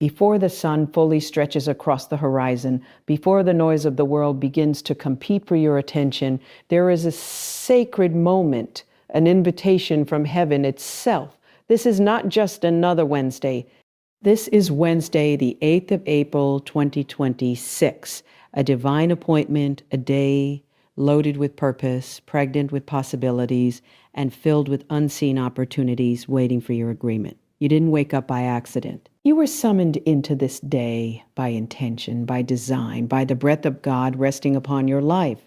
Before the sun fully stretches across the horizon, before the noise of the world begins to compete for your attention, there is a sacred moment, an invitation from heaven itself. This is not just another Wednesday. This is Wednesday, the 8th of April, 2026, a divine appointment, a day loaded with purpose, pregnant with possibilities, and filled with unseen opportunities waiting for your agreement. You didn't wake up by accident. You were summoned into this day by intention, by design, by the breath of God resting upon your life.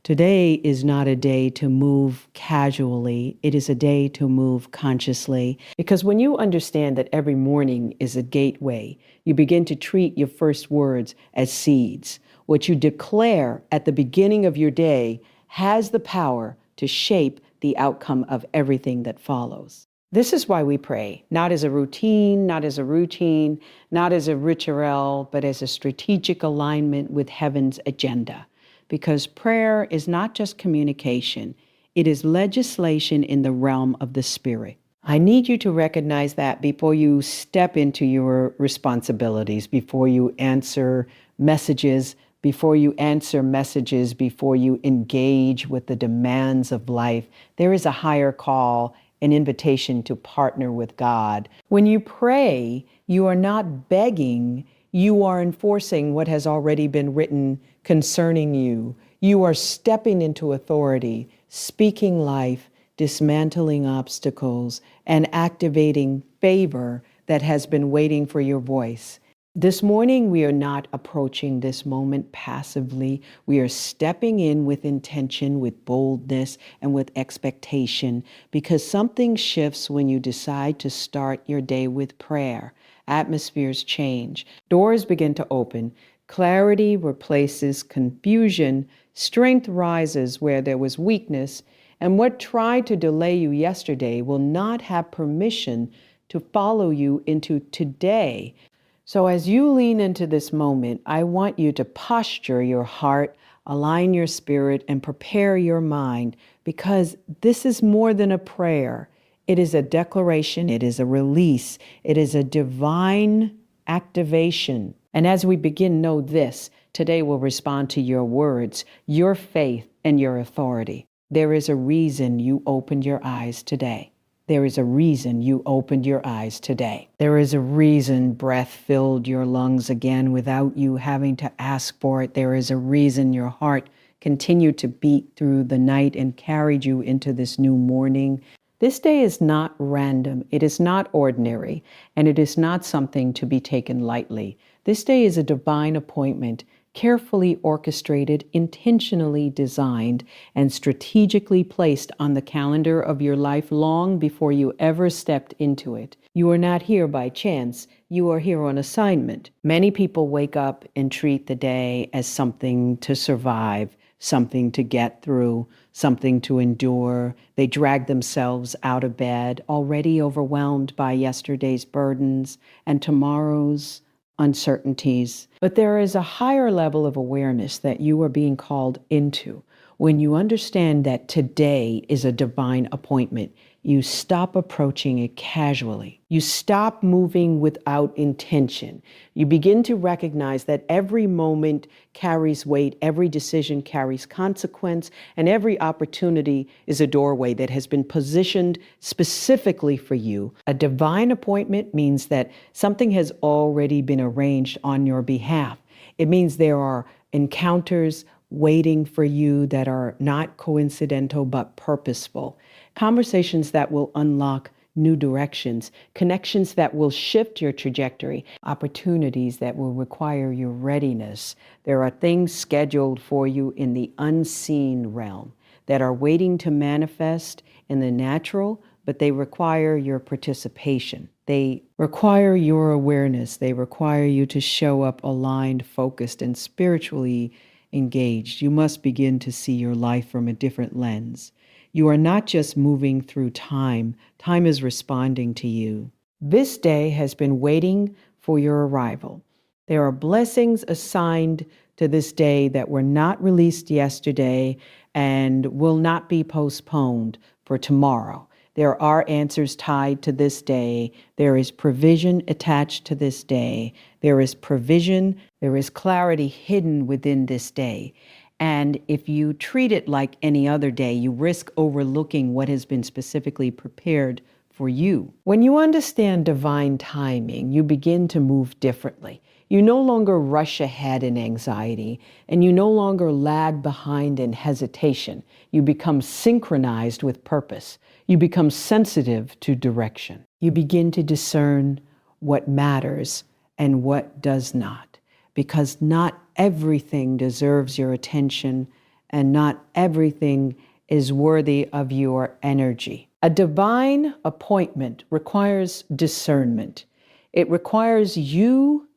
Today is not a day to move casually. It is a day to move consciously. Because when you understand that every morning is a gateway, you begin to treat your first words as seeds. What you declare at the beginning of your day has the power to shape the outcome of everything that follows. This is why we pray, not as a routine, not as a ritual, but as a strategic alignment with heaven's agenda. Because prayer is not just communication, it is legislation in the realm of the spirit. I need you to recognize that before you step into your responsibilities, before you answer messages, before you engage with the demands of life. There is a higher call, an invitation to partner with God. When you pray, you are not begging, you are enforcing what has already been written concerning you. You are stepping into authority, speaking life, dismantling obstacles, and activating favor that has been waiting for your voice. This morning, we are not approaching this moment passively. We are stepping in with intention, with boldness, and with expectation, because something shifts when you decide to start your day with prayer. Atmospheres change. Doors begin to open. Clarity replaces confusion. Strength rises where there was weakness. And what tried to delay you yesterday will not have permission to follow you into today. So as you lean into this moment, I want you to posture your heart, align your spirit, and prepare your mind, because this is more than a prayer. It is a declaration, it is a release, it is a divine activation. And as we begin, know this: today will respond to your words, your faith, and your authority. There is a reason you opened your eyes today. There is a reason you opened your eyes today. There is a reason breath filled your lungs again without you having to ask for it. There is a reason your heart continued to beat through the night and carried you into this new morning. This day is not random. It is not ordinary, and it is not something to be taken lightly. This day is a divine appointment, carefully orchestrated, intentionally designed, and strategically placed on the calendar of your life long before you ever stepped into it. You are not here by chance. You are here on assignment. Many people wake up and treat the day as something to survive, something to get through, something to endure. They drag themselves out of bed, already overwhelmed by yesterday's burdens and tomorrow's uncertainties. But there is a higher level of awareness that you are being called into. When you understand that today is a divine appointment, you stop approaching it casually. You stop moving without intention. You begin to recognize that every moment carries weight, every decision carries consequence, and every opportunity is a doorway that has been positioned specifically for you. A divine appointment means that something has already been arranged on your behalf. It means there are encounters waiting for you that are not coincidental but purposeful. Conversations that will unlock new directions, connections that will shift your trajectory, opportunities that will require your readiness. There are things scheduled for you in the unseen realm that are waiting to manifest in the natural, but they require your participation. They require your awareness. They require you to show up aligned, focused, and spiritually engaged. You must begin to see your life from a different lens. You are not just moving through time. Time is responding to you. This day has been waiting for your arrival. There are blessings assigned to this day that were not released yesterday and will not be postponed for tomorrow. There are answers tied to this day. There is provision attached to this day. There is provision, there is clarity hidden within this day. And if you treat it like any other day, you risk overlooking what has been specifically prepared for you. When you understand divine timing, you begin to move differently. You no longer rush ahead in anxiety, and you no longer lag behind in hesitation. You become synchronized with purpose. You become sensitive to direction. You begin to discern what matters and what does not, because not everything deserves your attention, and not everything is worthy of your energy. A divine appointment requires discernment. It requires you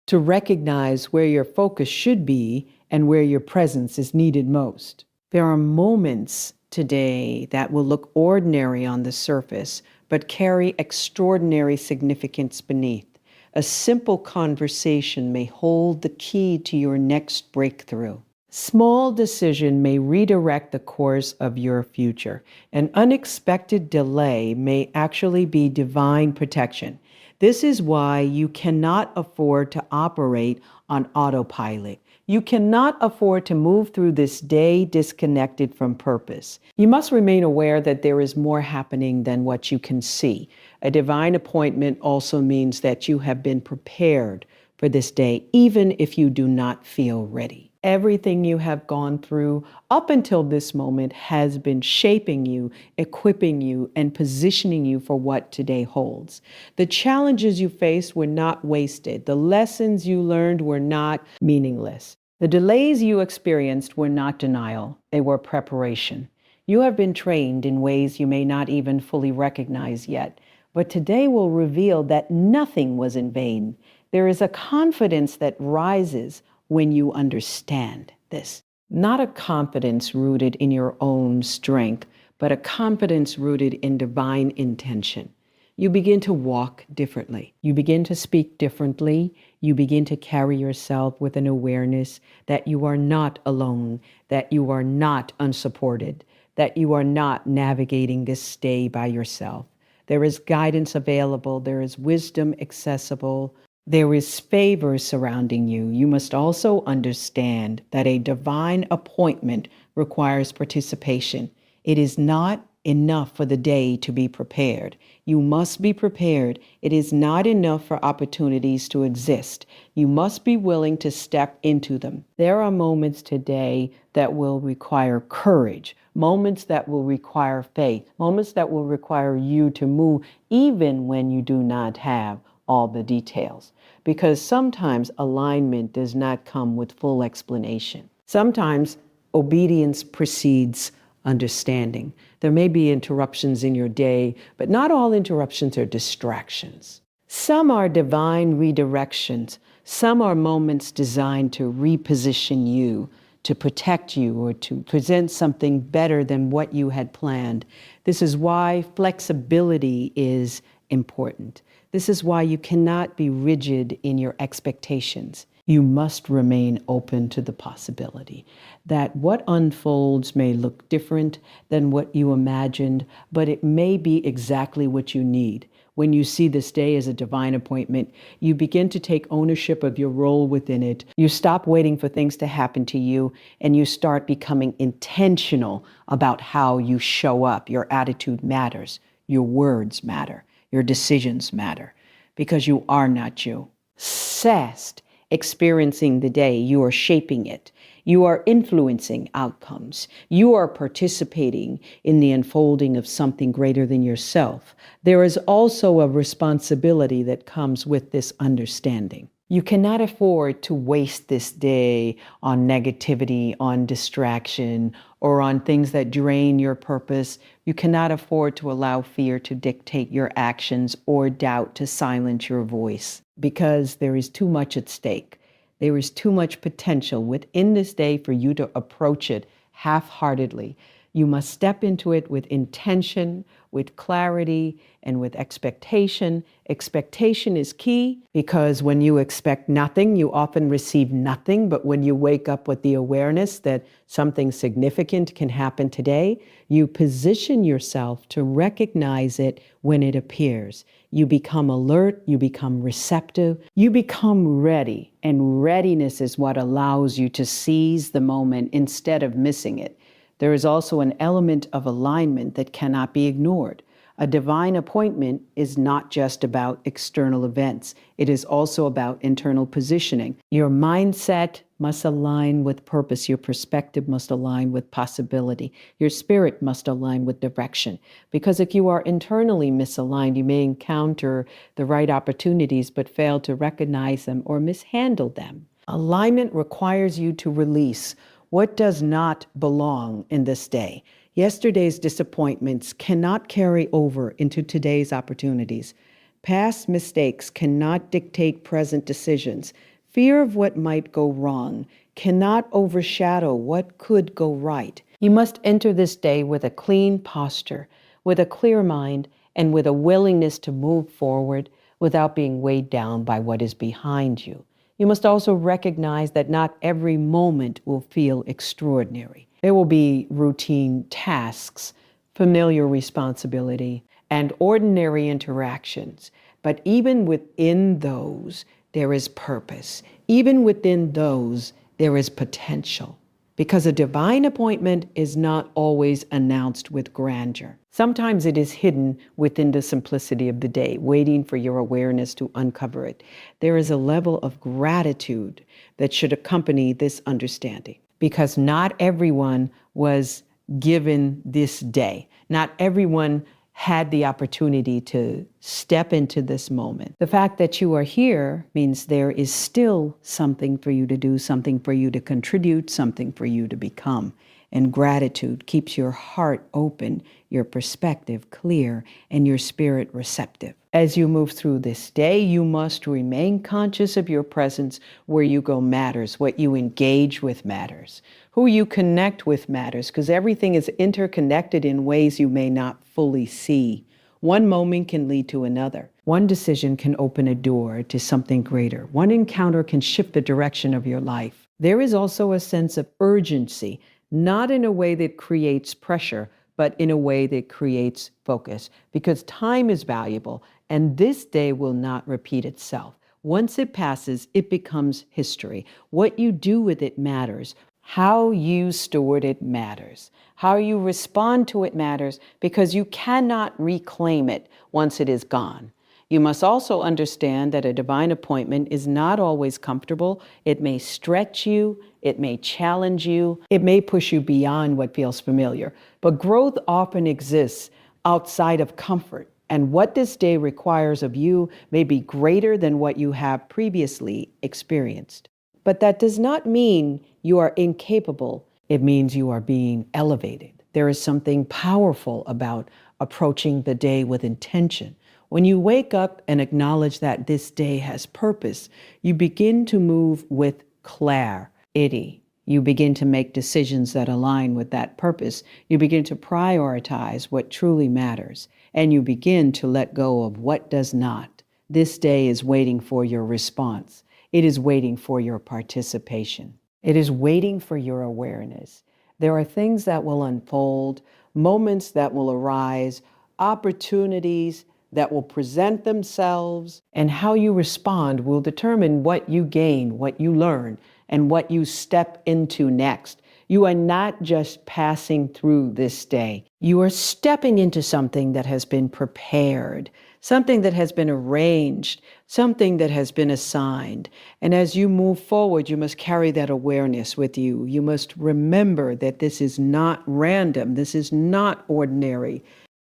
to recognize where your focus should be and where your presence is needed most. There are moments today that will look ordinary on the surface, but carry extraordinary significance beneath. A simple conversation may hold the key to your next breakthrough. Small decision may redirect the course of your future. An unexpected delay may actually be divine protection. This is why you cannot afford to operate on autopilot. You cannot afford to move through this day disconnected from purpose. You must remain aware that there is more happening than what you can see. A divine appointment also means that you have been prepared for this day, even if you do not feel ready. Everything you have gone through up until this moment has been shaping you, equipping you, and positioning you for what today holds. The challenges you faced were not wasted. The lessons you learned were not meaningless. The delays you experienced were not denial. They were preparation. You have been trained in ways you may not even fully recognize yet, but today will reveal that nothing was in vain. There is a confidence that rises when you understand this. Not a confidence rooted in your own strength, but a confidence rooted in divine intention. You begin to walk differently. You begin to speak differently. You begin to carry yourself with an awareness that you are not alone, that you are not unsupported, that you are not navigating this day by yourself. There is guidance available. There is wisdom accessible. There is favor surrounding you. You must also understand that a divine appointment requires participation. It is not enough for the day to be prepared. You must be prepared. It is not enough for opportunities to exist. You must be willing to step into them. There are moments today that will require courage, moments that will require faith, moments that will require you to move even when you do not have all the details. Because sometimes alignment does not come with full explanation. Sometimes obedience precedes understanding. There may be interruptions in your day, but not all interruptions are distractions. Some are divine redirections. Some are moments designed to reposition you, to protect you, or to present something better than what you had planned. This is why flexibility is important. This is why you cannot be rigid in your expectations. You must remain open to the possibility that what unfolds may look different than what you imagined, but it may be exactly what you need. When you see this day as a divine appointment, you begin to take ownership of your role within it. You stop waiting for things to happen to you, and you start becoming intentional about how you show up. Your attitude matters. Your words matter. Your decisions matter, because you are not you. Obsessed experiencing the day, you are shaping it. You are influencing outcomes. You are participating in the unfolding of something greater than yourself. There is also a responsibility that comes with this understanding. You cannot afford to waste this day on negativity, on distraction, or on things that drain your purpose. You cannot afford to allow fear to dictate your actions or doubt to silence your voice, because there is too much at stake. There is too much potential within this day for you to approach it half-heartedly. You must step into it with intention, with clarity and with expectation. Expectation is key because when you expect nothing, you often receive nothing. But when you wake up with the awareness that something significant can happen today, you position yourself to recognize it when it appears. You become alert, you become receptive, you become ready. And readiness is what allows you to seize the moment instead of missing it. There is also an element of alignment that cannot be ignored. A divine appointment is not just about external events. It is also about internal positioning. Your mindset must align with purpose. Your perspective must align with possibility. Your spirit must align with direction. Because if you are internally misaligned, you may encounter the right opportunities but fail to recognize them or mishandle them. Alignment requires you to release what does not belong in this day. Yesterday's disappointments cannot carry over into today's opportunities. Past mistakes cannot dictate present decisions. Fear of what might go wrong cannot overshadow what could go right. You must enter this day with a clean posture, with a clear mind, and with a willingness to move forward without being weighed down by what is behind you. You must also recognize that not every moment will feel extraordinary. There will be routine tasks, familiar responsibility, and ordinary interactions. But even within those, there is purpose. Even within those, there is potential. Because a divine appointment is not always announced with grandeur. Sometimes it is hidden within the simplicity of the day, waiting for your awareness to uncover it. There is a level of gratitude that should accompany this understanding, because not everyone was given this day. Not everyone had the opportunity to step into this moment. The fact that you are here means there is still something for you to do, something for you to contribute, something for you to become. And gratitude keeps your heart open, your perspective clear, and your spirit receptive. As you move through this day, you must remain conscious of your presence. Where you go matters. What you engage with matters. Who you connect with matters, because everything is interconnected in ways you may not fully see. One moment can lead to another. One decision can open a door to something greater. One encounter can shift the direction of your life. There is also a sense of urgency, not in a way that creates pressure, but in a way that creates focus, because time is valuable and this day will not repeat itself. Once it passes, it becomes history. What you do with it matters. How you steward it matters. How you respond to it matters, because you cannot reclaim it once it is gone. You must also understand that a divine appointment is not always comfortable. It may stretch you, it may challenge you, it may push you beyond what feels familiar. But growth often exists outside of comfort. And what this day requires of you may be greater than what you have previously experienced. But that does not mean you are incapable. It means you are being elevated. There is something powerful about approaching the day with intention. When you wake up and acknowledge that this day has purpose, you begin to move with clarity. You begin to make decisions that align with that purpose. You begin to prioritize what truly matters, and you begin to let go of what does not. This day is waiting for your response. It is waiting for your participation. It is waiting for your awareness. There are things that will unfold, moments that will arise, opportunities that will present themselves, and how you respond will determine what you gain, what you learn, and what you step into next. You are not just passing through this day. You are stepping into something that has been prepared, something that has been arranged, something that has been assigned. And as you move forward, you must carry that awareness with you. You must remember that this is not random. This is not ordinary.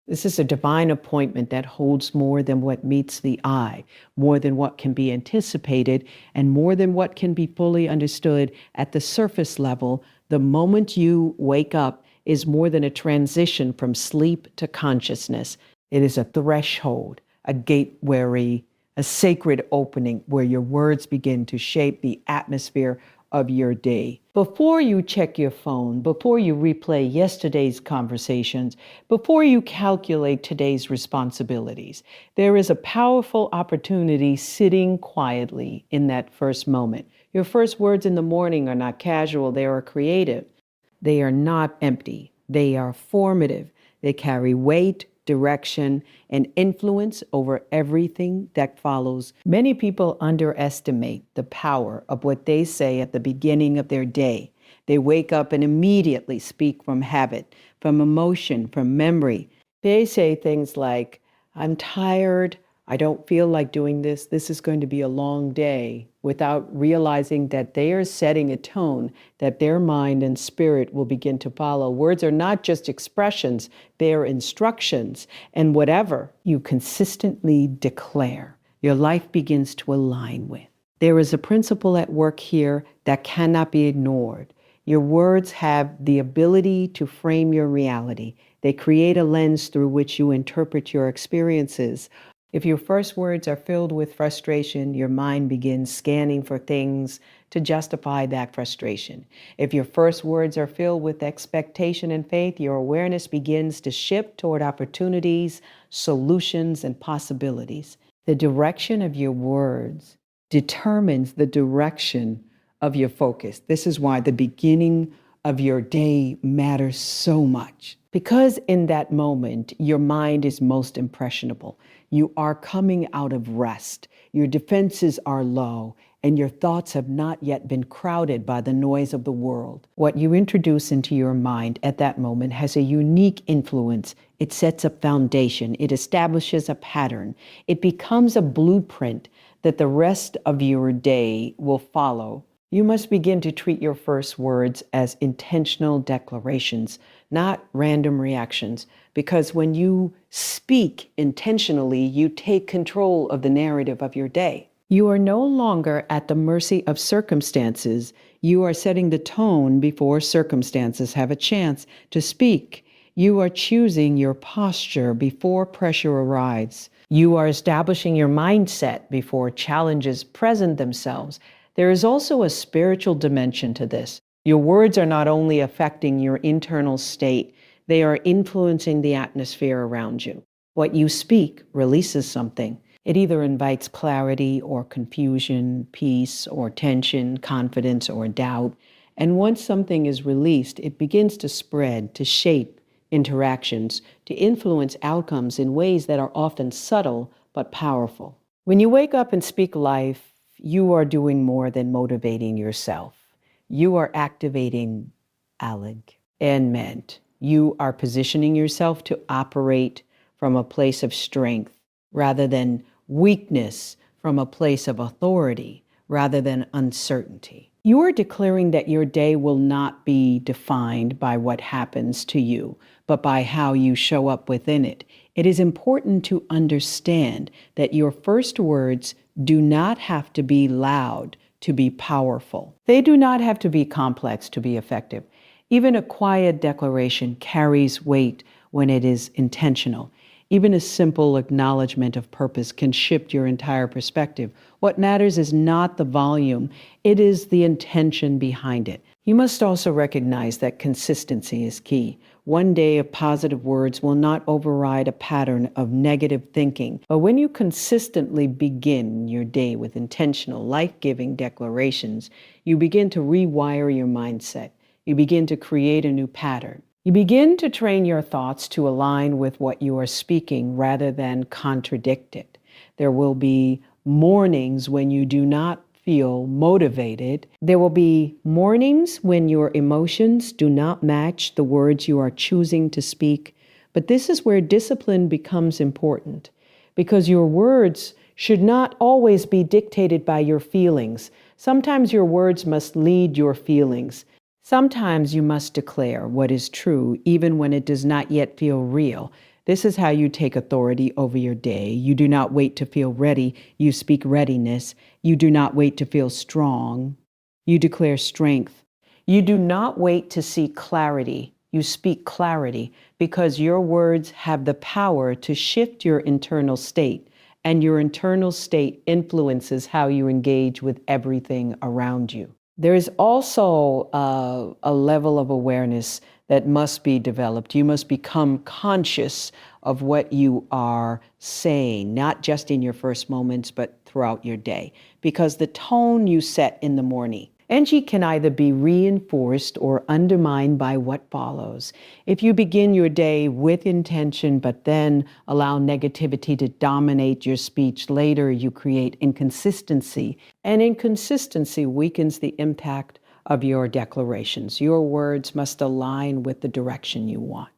This is a divine appointment that holds more than what meets the eye, more than what can be anticipated, and more than what can be fully understood at the surface level. The moment you wake up is more than a transition from sleep to consciousness. It is a threshold, a gateway, a sacred opening where your words begin to shape the atmosphere of your day. Before you check your phone, before you replay yesterday's conversations, before you calculate today's responsibilities, there is a powerful opportunity sitting quietly in that first moment. Your first words in the morning are not casual, they are creative. They are not empty. They are formative. They carry weight, direction, and influence over everything that follows. Many people underestimate the power of what they say at the beginning of their day. They wake up and immediately speak from habit, from emotion, from memory. They say things like, I'm tired. I don't feel like doing this. This is going to be a long day, without realizing that they are setting a tone that their mind and spirit will begin to follow. Words are not just expressions, they are instructions. And whatever you consistently declare, your life begins to align with. There is a principle at work here that cannot be ignored. Your words have the ability to frame your reality. They create a lens through which you interpret your experiences. If your first words are filled with frustration, your mind begins scanning for things to justify that frustration. If your first words are filled with expectation and faith, your awareness begins to shift toward opportunities, solutions, and possibilities. The direction of your words determines the direction of your focus. This is why the beginning of your day matters so much. Because in that moment, your mind is most impressionable. You are coming out of rest. Your defenses are low, and your thoughts have not yet been crowded by the noise of the world. What you introduce into your mind at that moment has a unique influence. It sets a foundation. It establishes a pattern. It becomes a blueprint that the rest of your day will follow. You must begin to treat your first words as intentional declarations, not random reactions, because when you speak intentionally, you take control of the narrative of your day. You are no longer at the mercy of circumstances. You are setting the tone before circumstances have a chance to speak. You are choosing your posture before pressure arrives. You are establishing your mindset before challenges present themselves. There is also a spiritual dimension to this. Your words are not only affecting your internal state, they are influencing the atmosphere around you. What you speak releases something. It either invites clarity or confusion, peace or tension, confidence or doubt. And once something is released, it begins to spread, to shape interactions, to influence outcomes in ways that are often subtle but powerful. When you wake up and speak life, you are doing more than motivating yourself. You are activating alignment. You are positioning yourself to operate from a place of strength rather than weakness, from a place of authority rather than uncertainty. You are declaring that your day will not be defined by what happens to you, but by how you show up within it. It is important to understand that your first words do not have to be loud to be powerful. They do not have to be complex to be effective. Even a quiet declaration carries weight when it is intentional. Even a simple acknowledgement of purpose can shift your entire perspective. What matters is not the volume, it is the intention behind it. You must also recognize that consistency is key. One day of positive words will not override a pattern of negative thinking. But when you consistently begin your day with intentional, life-giving declarations, you begin to rewire your mindset. You begin to create a new pattern. You begin to train your thoughts to align with what you are speaking rather than contradict it. There will be mornings when you do not feel motivated. There will be mornings when your emotions do not match the words you are choosing to speak. But this is where discipline becomes important, because your words should not always be dictated by your feelings. Sometimes your words must lead your feelings. Sometimes you must declare what is true even when it does not yet feel real. This is how you take authority over your day. You do not wait to feel ready. You speak readiness. You do not wait to feel strong. You declare strength. You do not wait to see clarity. You speak clarity, because your words have the power to shift your internal state, and your internal state influences how you engage with everything around you. There is also a level of awareness that must be developed. You must become conscious of what you are saying, not just in your first moments, but throughout your day, because the tone you set in the morning, energy can either be reinforced or undermined by what follows. If you begin your day with intention, but then allow negativity to dominate your speech later, you create inconsistency. And inconsistency weakens the impact of your declarations. Your words must align with the direction you want.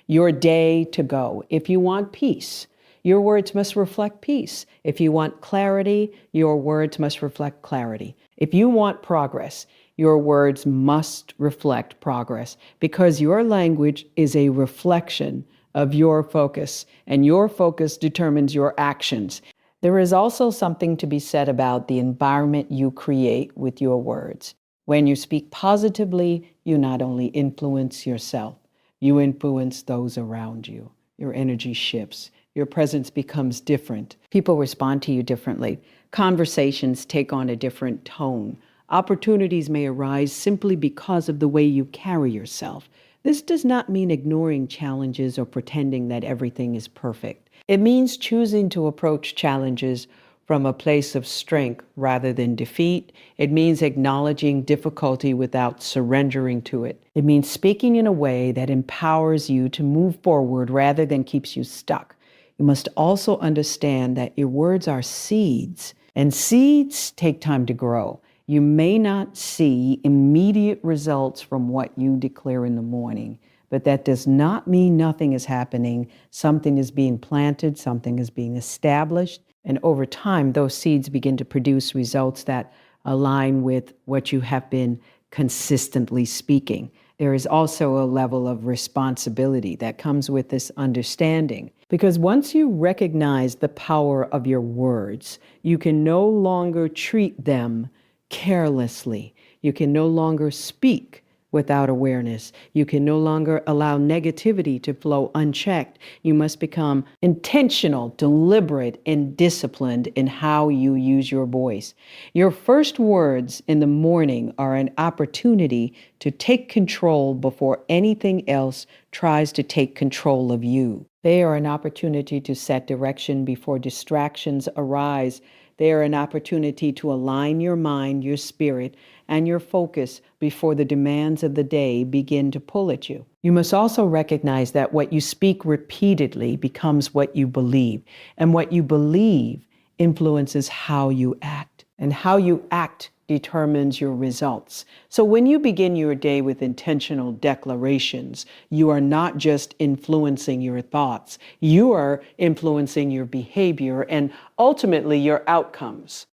Your day to go. If you want peace, your words must reflect peace. If you want clarity, your words must reflect clarity. If you want progress, your words must reflect progress, because your language is a reflection of your focus, and your focus determines your actions. There is also something to be said about the environment you create with your words. When you speak positively, you not only influence yourself, you influence those around you. Your energy shifts. Your presence becomes different. People respond to you differently. Conversations take on a different tone. Opportunities may arise simply because of the way you carry yourself. This does not mean ignoring challenges or pretending that everything is perfect. It means choosing to approach challenges from a place of strength rather than defeat. It means acknowledging difficulty without surrendering to it. It means speaking in a way that empowers you to move forward rather than keeps you stuck. You must also understand that your words are seeds, and seeds take time to grow. You may not see immediate results from what you declare in the morning, but that does not mean nothing is happening. Something is being planted, something is being established, and over time, those seeds begin to produce results that align with what you have been consistently speaking. There is also a level of responsibility that comes with this understanding, because once you recognize the power of your words, you can no longer treat them carelessly. You can no longer speak without awareness. You can no longer allow negativity to flow unchecked. You must become intentional, deliberate, and disciplined in how you use your voice. Your first words in the morning are an opportunity to take control before anything else tries to take control of you. They are an opportunity to set direction before distractions arise. They are an opportunity to align your mind, your spirit, and your focus before the demands of the day begin to pull at you. You must also recognize that what you speak repeatedly becomes what you believe, and what you believe influences how you act, and how you act determines your results. So when you begin your day with intentional declarations, you are not just influencing your thoughts, you are influencing your behavior and ultimately your outcomes.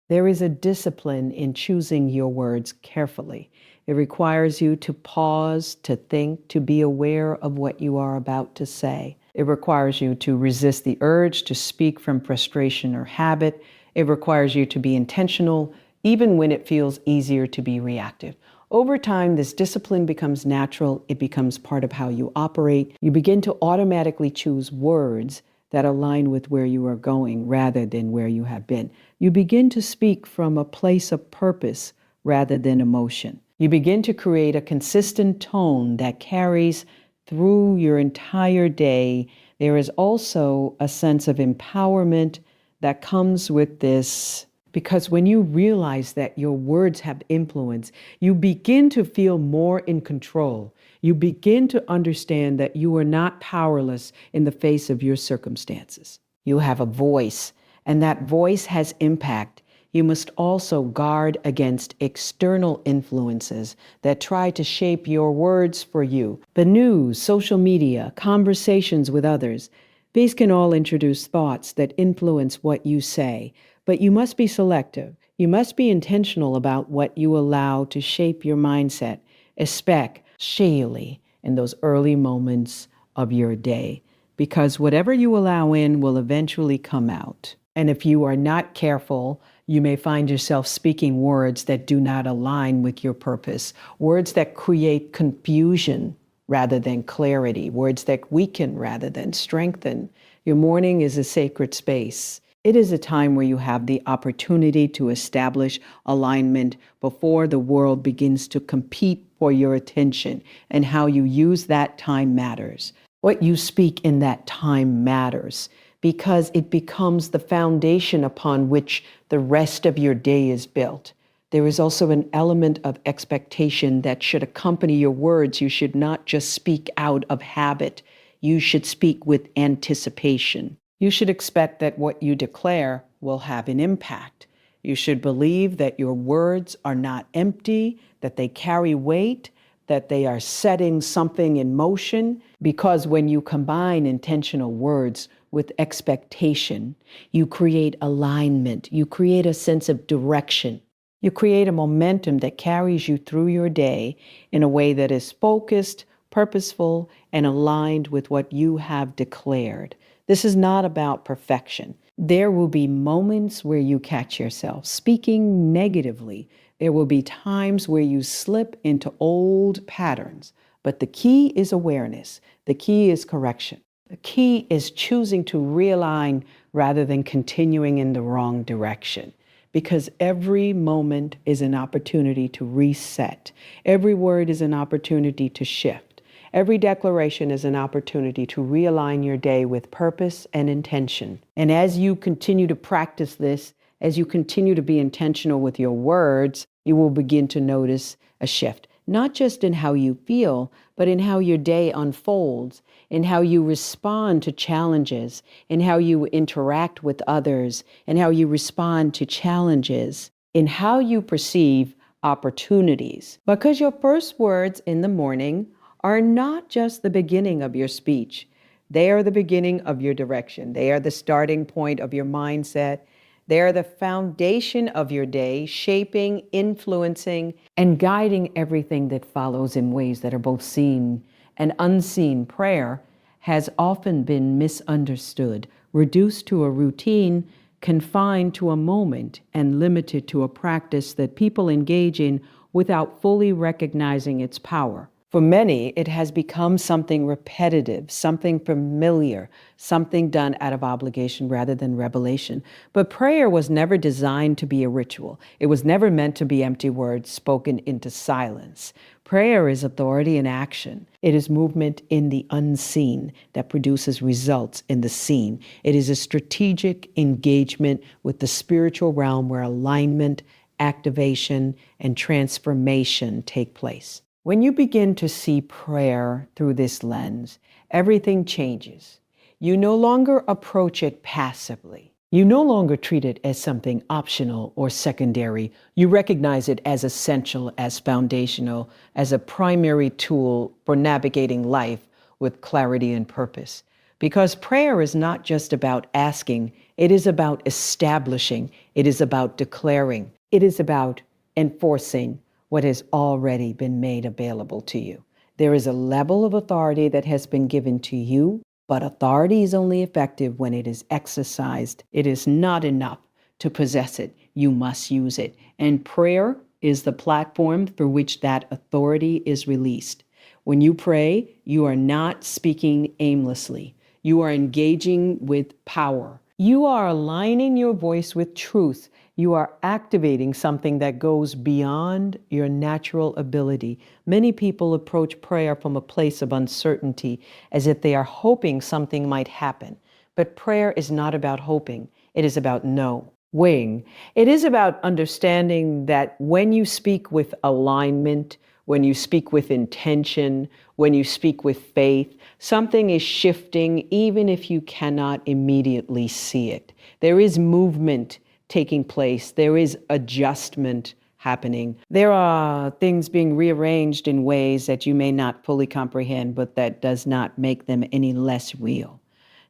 There is a discipline in choosing your words carefully. It requires you to pause, to think, to be aware of what you are about to say. It requires you to resist the urge to speak from frustration or habit. It requires you to be intentional, even when it feels easier to be reactive. Over time, this discipline becomes natural. It becomes part of how you operate. You begin to automatically choose words that align with where you are going rather than where you have been. You begin to speak from a place of purpose rather than emotion. You begin to create a consistent tone that carries through your entire day. There is also a sense of empowerment that comes with this, because when you realize that your words have influence, you begin to feel more in control. You begin to understand that you are not powerless in the face of your circumstances. You have a voice, and that voice has impact. You must also guard against external influences that try to shape your words for you. The news, social media, conversations with others, these can all introduce thoughts that influence what you say, but you must be selective. You must be intentional about what you allow to shape your mindset, especially in those early moments of your day, because whatever you allow in will eventually come out. And if you are not careful, you may find yourself speaking words that do not align with your purpose, words that create confusion rather than clarity, words that weaken rather than strengthen. Your morning is a sacred space. It is a time where you have the opportunity to establish alignment before the world begins to compete for your attention, and how you use that time matters. What you speak in that time matters because it becomes the foundation upon which the rest of your day is built. There is also an element of expectation that should accompany your words. You should not just speak out of habit. You should speak with anticipation. You should expect that what you declare will have an impact. You should believe that your words are not empty, that they carry weight, that they are setting something in motion, because when you combine intentional words with expectation, you create alignment, you create a sense of direction. You create a momentum that carries you through your day in a way that is focused, purposeful, and aligned with what you have declared. This is not about perfection. There will be moments where you catch yourself speaking negatively. There will be times where you slip into old patterns. But the key is awareness. The key is correction. The key is choosing to realign rather than continuing in the wrong direction. Because every moment is an opportunity to reset. Every word is an opportunity to shift. Every declaration is an opportunity to realign your day with purpose and intention. And as you continue to practice this, as you continue to be intentional with your words, you will begin to notice a shift, not just in how you feel, but in how your day unfolds, in how you respond to challenges, in how you interact with others, in how you respond to challenges, in how you perceive opportunities. Because your first words in the morning are not just the beginning of your speech. They are the beginning of your direction. They are the starting point of your mindset. They are the foundation of your day, shaping, influencing, and guiding everything that follows in ways that are both seen and unseen. Prayer has often been misunderstood, reduced to a routine, confined to a moment, and limited to a practice that people engage in without fully recognizing its power. For many, it has become something repetitive, something familiar, something done out of obligation rather than revelation. But prayer was never designed to be a ritual. It was never meant to be empty words spoken into silence. Prayer is authority in action. It is movement in the unseen that produces results in the seen. It is a strategic engagement with the spiritual realm where alignment, activation, and transformation take place. When you begin to see prayer through this lens, everything changes. You no longer approach it passively. You no longer treat it as something optional or secondary. You recognize it as essential, as foundational, as a primary tool for navigating life with clarity and purpose. Because prayer is not just about asking, it is about establishing, it is about declaring, it is about enforcing what has already been made available to you. There is a level of authority that has been given to you, but authority is only effective when it is exercised. It is not enough to possess it. You must use it. And prayer is the platform through which that authority is released. When you pray, you are not speaking aimlessly. You are engaging with power. You are aligning your voice with truth. You are activating something that goes beyond your natural ability. Many people approach prayer from a place of uncertainty, as if they are hoping something might happen. But prayer is not about hoping. It is about knowing. It is about understanding that when you speak with alignment, when you speak with intention, when you speak with faith, something is shifting even if you cannot immediately see it. There is movement taking place. There is adjustment happening. There are things being rearranged in ways that you may not fully comprehend, but that does not make them any less real.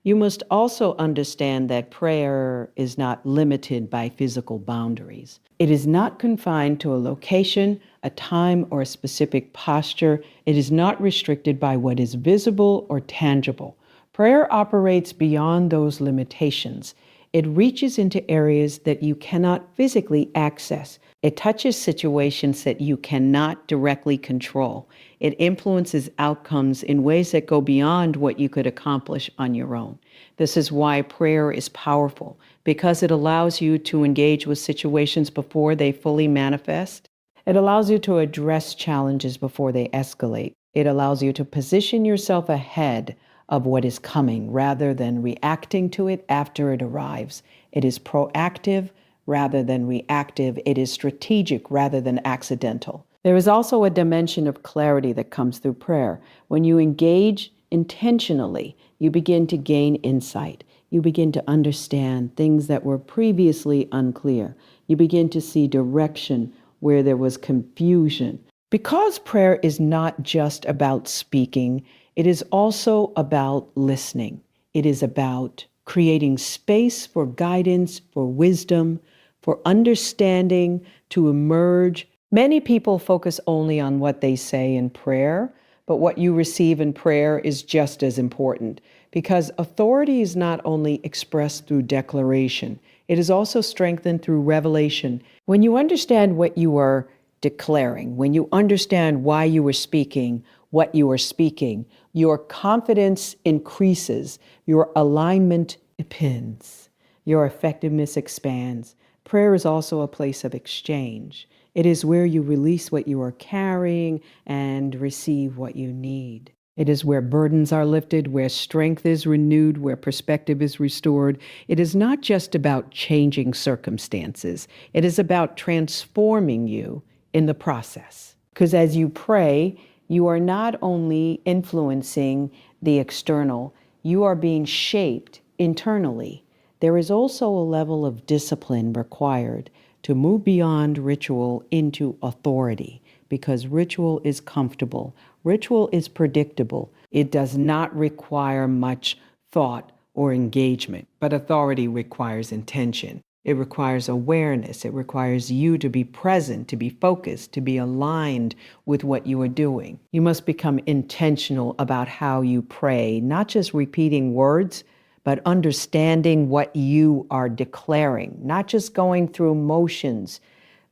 You must also understand that prayer is not limited by physical boundaries. It is not confined to a location, a time, or a specific posture. It is not restricted by what is visible or tangible. Prayer operates beyond those limitations. It reaches into areas that you cannot physically access. It touches situations that you cannot directly control. It influences outcomes in ways that go beyond what you could accomplish on your own. This is why prayer is powerful, because it allows you to engage with situations before they fully manifest. It allows you to address challenges before they escalate. It allows you to position yourself ahead of what is coming rather than reacting to it after it arrives. It is proactive rather than reactive. It is strategic rather than accidental. There is also a dimension of clarity that comes through prayer. When you engage intentionally, you begin to gain insight. You begin to understand things that were previously unclear. You begin to see direction where there was confusion. Because prayer is not just about speaking, it is also about listening. It is about creating space for guidance, for wisdom, for understanding to emerge. Many people focus only on what they say in prayer, but what you receive in prayer is just as important, because authority is not only expressed through declaration, it is also strengthened through revelation. When you understand what you are declaring, when you understand why you are speaking, what you are speaking, your confidence increases, your alignment depends, your effectiveness expands. Prayer is also a place of exchange. It is where you release what you are carrying and receive what you need. It is where burdens are lifted, where strength is renewed, where perspective is restored. It is not just about changing circumstances. It is about transforming you in the process. Because as you pray, you are not only influencing the external, you are being shaped internally. There is also a level of discipline required to move beyond ritual into authority, because ritual is comfortable. Ritual is predictable. It does not require much thought or engagement, but authority requires intention. It requires awareness. It requires you to be present, to be focused, to be aligned with what you are doing. You must become intentional about how you pray, not just repeating words, but understanding what you are declaring, not just going through motions,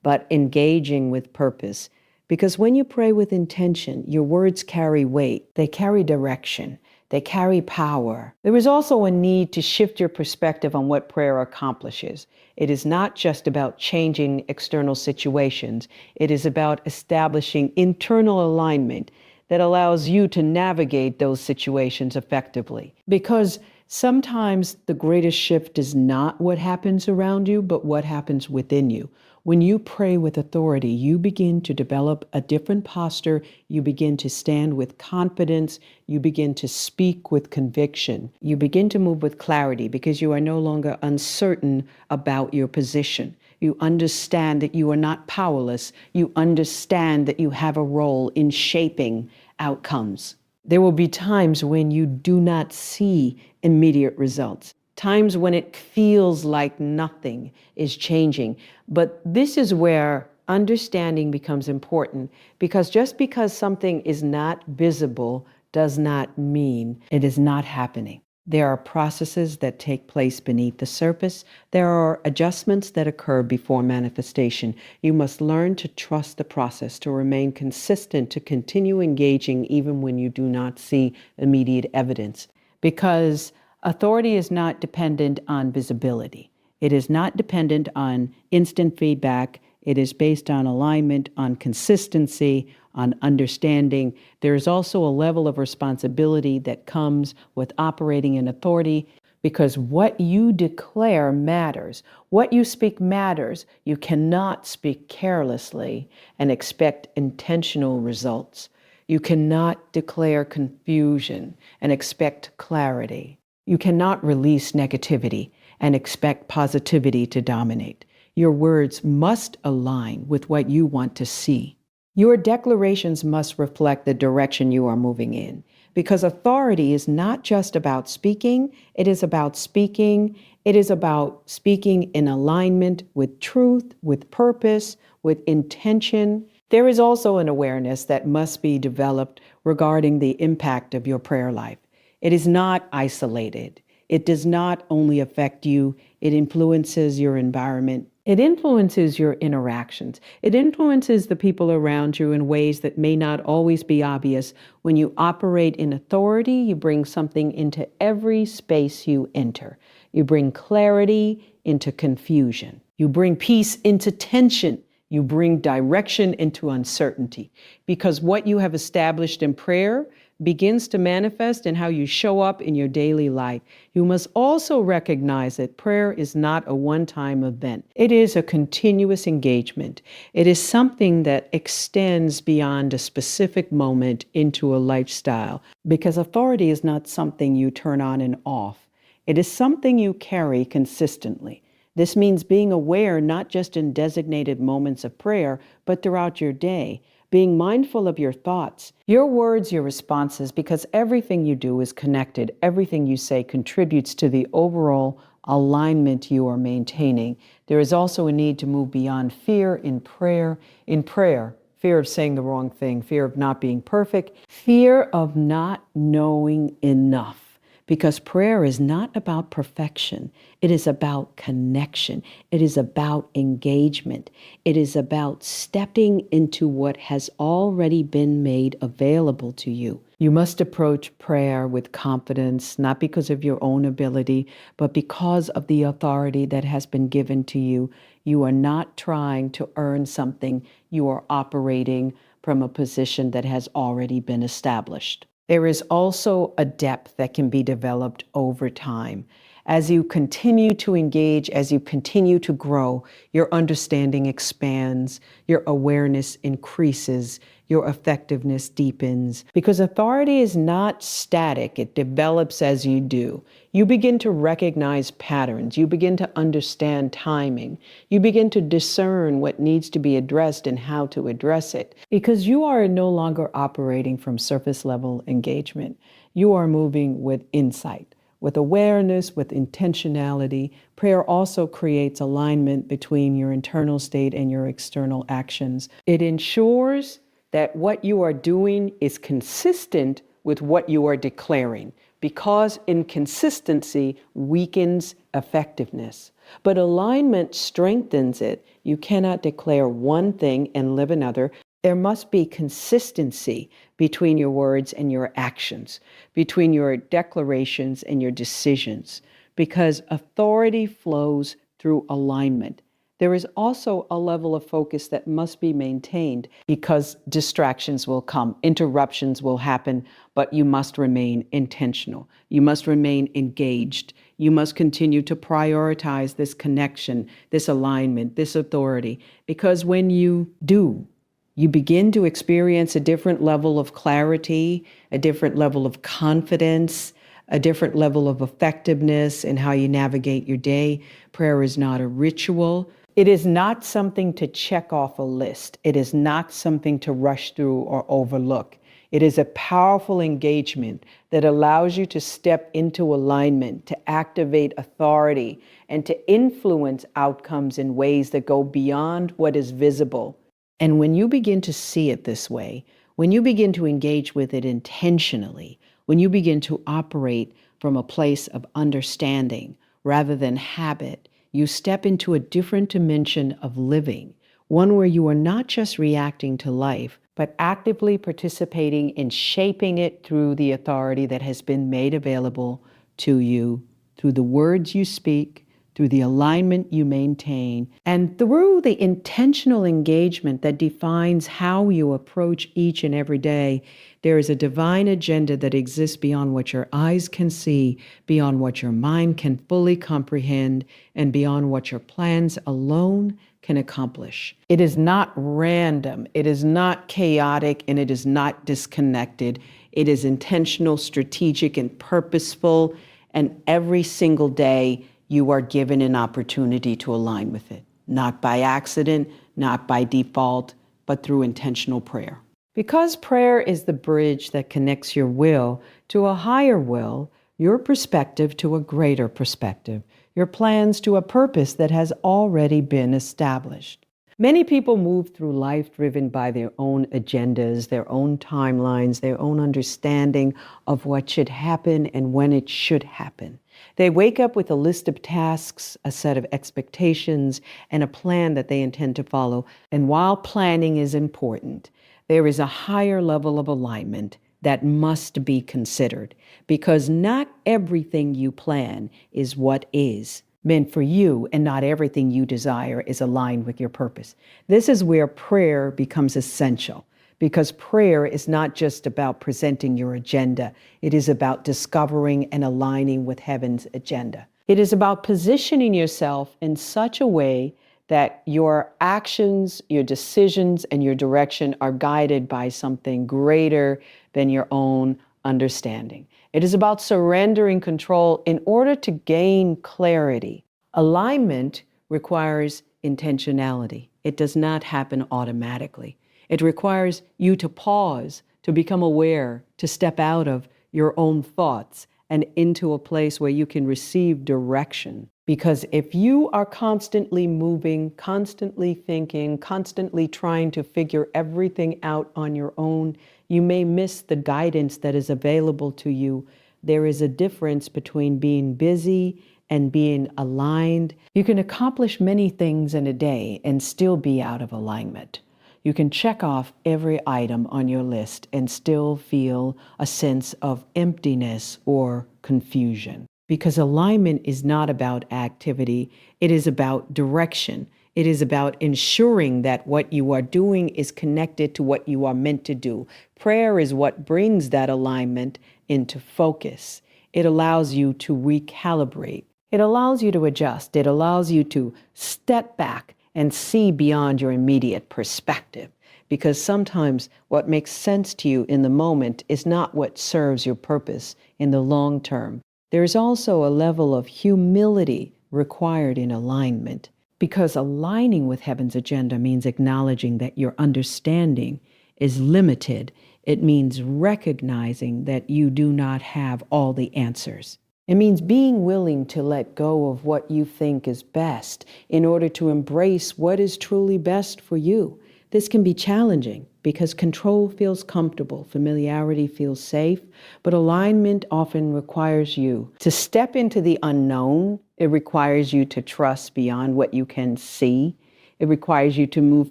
but engaging with purpose. Because when you pray with intention, your words carry weight, they carry direction, they carry power. There is also a need to shift your perspective on what prayer accomplishes. It is not just about changing external situations. It is about establishing internal alignment that allows you to navigate those situations effectively. Because sometimes the greatest shift is not what happens around you, but what happens within you. When you pray with authority, you begin to develop a different posture. You begin to stand with confidence. You begin to speak with conviction. You begin to move with clarity because you are no longer uncertain about your position. You understand that you are not powerless. You understand that you have a role in shaping outcomes. There will be times when you do not see immediate results, times when it feels like nothing is changing. But this is where understanding becomes important, because just because something is not visible does not mean it is not happening. There are processes that take place beneath the surface. There are adjustments that occur before manifestation. You must learn to trust the process, to remain consistent, to continue engaging even when you do not see immediate evidence. Because authority is not dependent on visibility. It is not dependent on instant feedback. It is based on alignment, on consistency, on understanding. There is also a level of responsibility that comes with operating in authority, because what you declare matters. What you speak matters. You cannot speak carelessly and expect intentional results. You cannot declare confusion and expect clarity. You cannot release negativity and expect positivity to dominate. Your words must align with what you want to see. Your declarations must reflect the direction you are moving in, because authority is not just about speaking. It is about speaking. It is about speaking in alignment with truth, with purpose, with intention. There is also an awareness that must be developed regarding the impact of your prayer life. It is not isolated. It does not only affect you, it influences your environment, It influences your interactions. It influences the people around you in ways that may not always be obvious. When you operate in authority, you bring something into every space you enter. You bring clarity into confusion. You bring peace into tension. You bring direction into uncertainty. Because what you have established in prayer begins to manifest in how you show up in your daily life. You must also recognize that prayer is not a one-time event. It is a continuous engagement. It is something that extends beyond a specific moment into a lifestyle, because authority is not something you turn on and off. It is something you carry consistently. This means being aware not just in designated moments of prayer, but throughout your day, being mindful of your thoughts, your words, your responses, because everything you do is connected. Everything you say contributes to the overall alignment you are maintaining. There is also a need to move beyond fear in prayer. In prayer, fear of saying the wrong thing, fear of not being perfect, fear of not knowing enough. Because prayer is not about perfection. It is about connection. It is about engagement. It is about stepping into what has already been made available to you. You must approach prayer with confidence, not because of your own ability, but because of the authority that has been given to you. You are not trying to earn something. You are operating from a position that has already been established. There is also a depth that can be developed over time. As you continue to engage, as you continue to grow, your understanding expands, your awareness increases, your effectiveness deepens. Because authority is not static, it develops as you do. You begin to recognize patterns. You begin to understand timing. You begin to discern what needs to be addressed and how to address it. Because you are no longer operating from surface level engagement. You are moving with insight, with awareness, with intentionality. Prayer also creates alignment between your internal state and your external actions. It ensures that what you are doing is consistent with what you are declaring, because inconsistency weakens effectiveness. But alignment strengthens it. You cannot declare one thing and live another. There must be consistency between your words and your actions, between your declarations and your decisions, because authority flows through alignment. There is also a level of focus that must be maintained, because distractions will come, interruptions will happen, but you must remain intentional. You must remain engaged. You must continue to prioritize this connection, this alignment, this authority, because when you do, you begin to experience a different level of clarity, a different level of confidence, a different level of effectiveness in how you navigate your day. Prayer is not a ritual. It is not something to check off a list. It is not something to rush through or overlook. It is a powerful engagement that allows you to step into alignment, to activate authority, and to influence outcomes in ways that go beyond what is visible. And when you begin to see it this way, when you begin to engage with it intentionally, when you begin to operate from a place of understanding rather than habit, you step into a different dimension of living, one where you are not just reacting to life, but actively participating in shaping it through the authority that has been made available to you, through the words you speak, through the alignment you maintain, and through the intentional engagement that defines how you approach each and every day. There is a divine agenda that exists beyond what your eyes can see, beyond what your mind can fully comprehend, and beyond what your plans alone can accomplish. It is not random, it is not chaotic, and it is not disconnected. It is intentional, strategic, and purposeful, and every single day you are given an opportunity to align with it, not by accident, not by default, but through intentional prayer. Because prayer is the bridge that connects your will to a higher will, your perspective to a greater perspective, your plans to a purpose that has already been established. Many people move through life driven by their own agendas, their own timelines, their own understanding of what should happen and when it should happen. They wake up with a list of tasks, a set of expectations, and a plan that they intend to follow. And while planning is important, there is a higher level of alignment that must be considered, because not everything you plan is what is meant for you, and not everything you desire is aligned with your purpose. This is where prayer becomes essential, because prayer is not just about presenting your agenda. It is about discovering and aligning with heaven's agenda. It is about positioning yourself in such a way that your actions, your decisions, and your direction are guided by something greater than your own understanding. It is about surrendering control in order to gain clarity. Alignment requires intentionality. It does not happen automatically. It requires you to pause, to become aware, to step out of your own thoughts and into a place where you can receive direction. Because if you are constantly moving, constantly thinking, constantly trying to figure everything out on your own, you may miss the guidance that is available to you. There is a difference between being busy and being aligned. You can accomplish many things in a day and still be out of alignment. You can check off every item on your list and still feel a sense of emptiness or confusion. Because alignment is not about activity, it is about direction. It is about ensuring that what you are doing is connected to what you are meant to do. Prayer is what brings that alignment into focus. It allows you to recalibrate. It allows you to adjust. It allows you to step back and see beyond your immediate perspective. Because sometimes what makes sense to you in the moment is not what serves your purpose in the long term. There is also a level of humility required in alignment, because aligning with heaven's agenda means acknowledging that your understanding is limited. It means recognizing that you do not have all the answers. It means being willing to let go of what you think is best in order to embrace what is truly best for you. This can be challenging because control feels comfortable, familiarity feels safe, but alignment often requires you to step into the unknown. It requires you to trust beyond what you can see. It requires you to move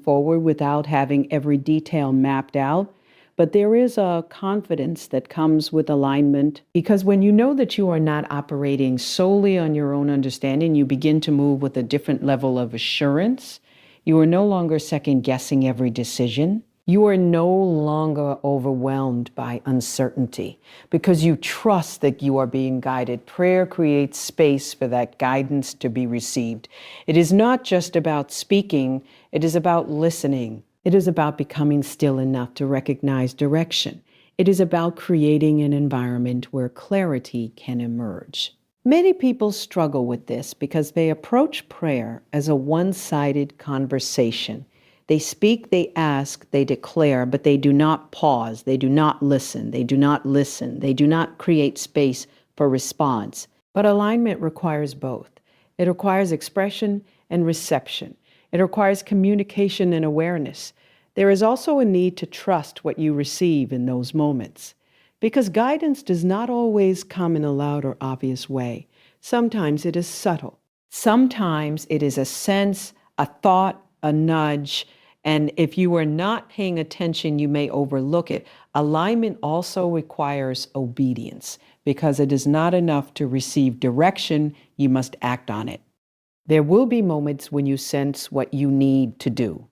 forward without having every detail mapped out. But there is a confidence that comes with alignment, because when you know that you are not operating solely on your own understanding, you begin to move with a different level of assurance. You are no longer second guessing every decision. You are no longer overwhelmed by uncertainty because you trust that you are being guided. Prayer creates space for that guidance to be received. It is not just about speaking, it is about listening. It is about becoming still enough to recognize direction. It is about creating an environment where clarity can emerge. Many people struggle with this because they approach prayer as a one-sided conversation. They speak, they ask, they declare, but they do not pause. They do not listen. They do not listen. They do not create space for response. But alignment requires both. It requires expression and reception. It requires communication and awareness. There is also a need to trust what you receive in those moments, because guidance does not always come in a loud or obvious way. Sometimes it is subtle. Sometimes it is a sense, a thought, a nudge, and if you are not paying attention, you may overlook it. Alignment also requires obedience, because it is not enough to receive direction, you must act on it. There will be moments when you sense what you need to do,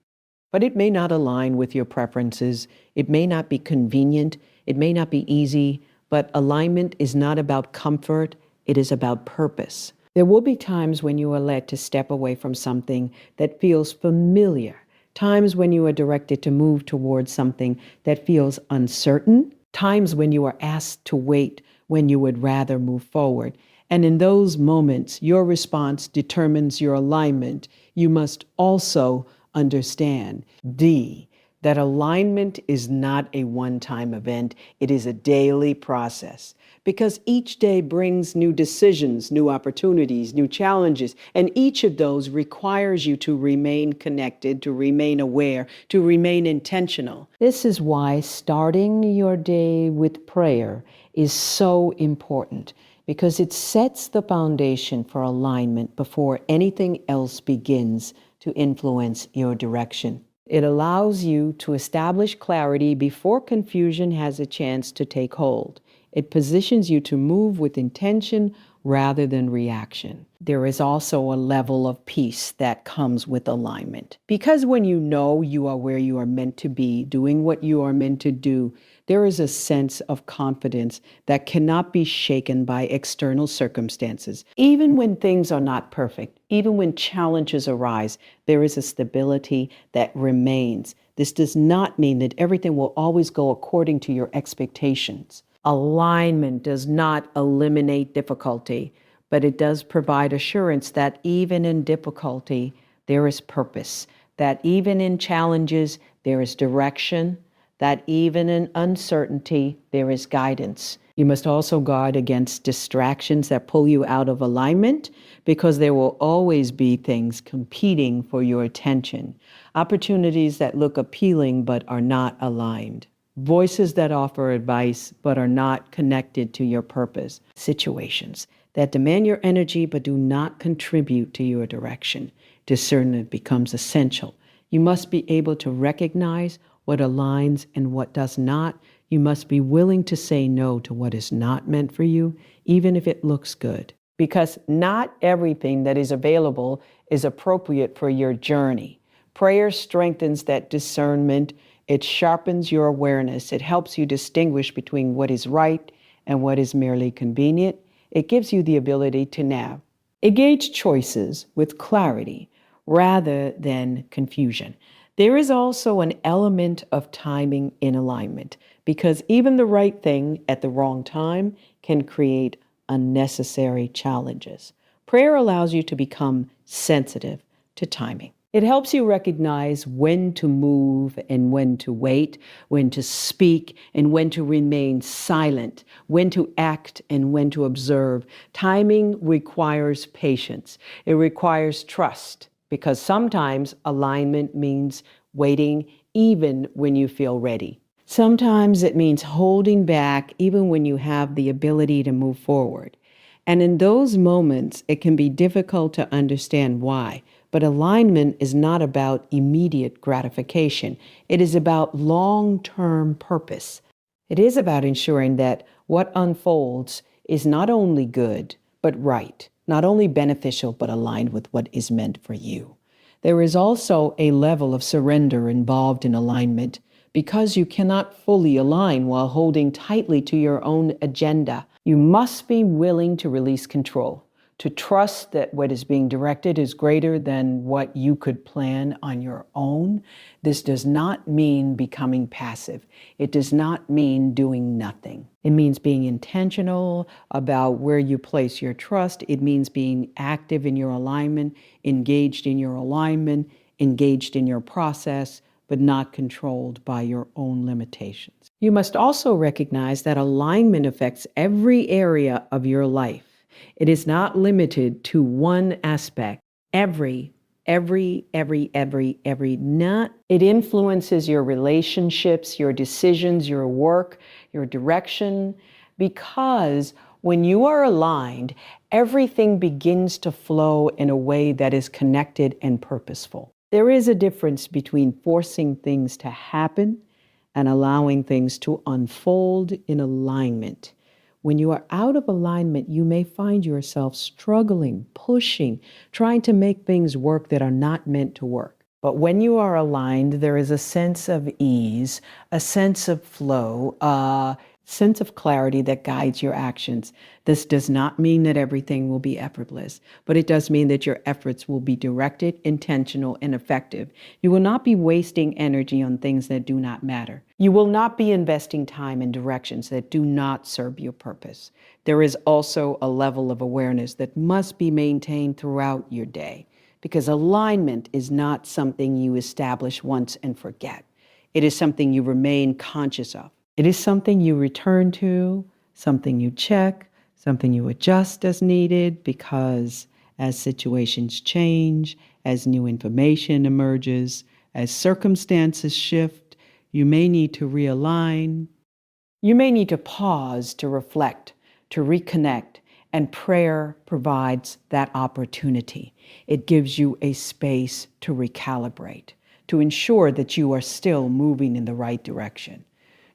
but it may not align with your preferences. It may not be convenient. It may not be easy, but alignment is not about comfort. It is about purpose. There will be times when you are led to step away from something that feels familiar, times when you are directed to move towards something that feels uncertain, times when you are asked to wait when you would rather move forward. And in those moments, your response determines your alignment. You must also understand, D, that alignment is not a one-time event. It is a daily process, because each day brings new decisions, new opportunities, new challenges, and each of those requires you to remain connected, to remain aware, to remain intentional. This is why starting your day with prayer is so important, because it sets the foundation for alignment before anything else begins to influence your direction. It allows you to establish clarity before confusion has a chance to take hold. It positions you to move with intention rather than reaction. There is also a level of peace that comes with alignment. Because when you know you are where you are meant to be, doing what you are meant to do, there is a sense of confidence that cannot be shaken by external circumstances. Even when things are not perfect, even when challenges arise, there is a stability that remains. This does not mean that everything will always go according to your expectations. Alignment does not eliminate difficulty, but it does provide assurance that even in difficulty, there is purpose, that even in challenges, there is direction, that even in uncertainty, there is guidance. You must also guard against distractions that pull you out of alignment, because there will always be things competing for your attention, opportunities that look appealing but are not aligned, voices that offer advice but are not connected to your purpose, situations that demand your energy but do not contribute to your direction. Discernment becomes essential. You must be able to recognize what aligns and what does not. You must be willing to say no to what is not meant for you, even if it looks good. Because not everything that is available is appropriate for your journey. Prayer strengthens that discernment. It sharpens your awareness. It helps you distinguish between what is right and what is merely convenient. It gives you the ability to now engage choices with clarity rather than confusion. There is also an element of timing in alignment, because even the right thing at the wrong time can create unnecessary challenges. Prayer allows you to become sensitive to timing. It helps you recognize when to move and when to wait, when to speak and when to remain silent, when to act and when to observe. Timing requires patience. It requires trust, because sometimes alignment means waiting even when you feel ready. Sometimes it means holding back even when you have the ability to move forward. And in those moments, it can be difficult to understand why. But alignment is not about immediate gratification. It is about long-term purpose. It is about ensuring that what unfolds is not only good, but right, not only beneficial, but aligned with what is meant for you. There is also a level of surrender involved in alignment, because you cannot fully align while holding tightly to your own agenda. You must be willing to release control, to trust that what is being directed is greater than what you could plan on your own. This does not mean becoming passive. It does not mean doing nothing. It means being intentional about where you place your trust. It means being active in your alignment, engaged in your alignment, engaged in your process, but not controlled by your own limitations. You must also recognize that alignment affects every area of your life. It is not limited to one aspect. It influences your relationships, your decisions, your work, your direction, because when you are aligned, everything begins to flow in a way that is connected and purposeful. There is a difference between forcing things to happen and allowing things to unfold in alignment. When you are out of alignment, you may find yourself struggling, pushing, trying to make things work that are not meant to work. But when you are aligned, there is a sense of ease, a sense of flow, a sense of clarity that guides your actions. This does not mean that everything will be effortless, but it does mean that your efforts will be directed, intentional, and effective. You will not be wasting energy on things that do not matter. You will not be investing time in directions that do not serve your purpose. There is also a level of awareness that must be maintained throughout your day, because alignment is not something you establish once and forget. It is something you remain conscious of. It is something you return to, something you check, something you adjust as needed, because as situations change, as new information emerges, as circumstances shift, you may need to realign. You may need to pause to reflect, to reconnect, And prayer provides that opportunity. It gives you a space to recalibrate, to ensure that you are still moving in the right direction.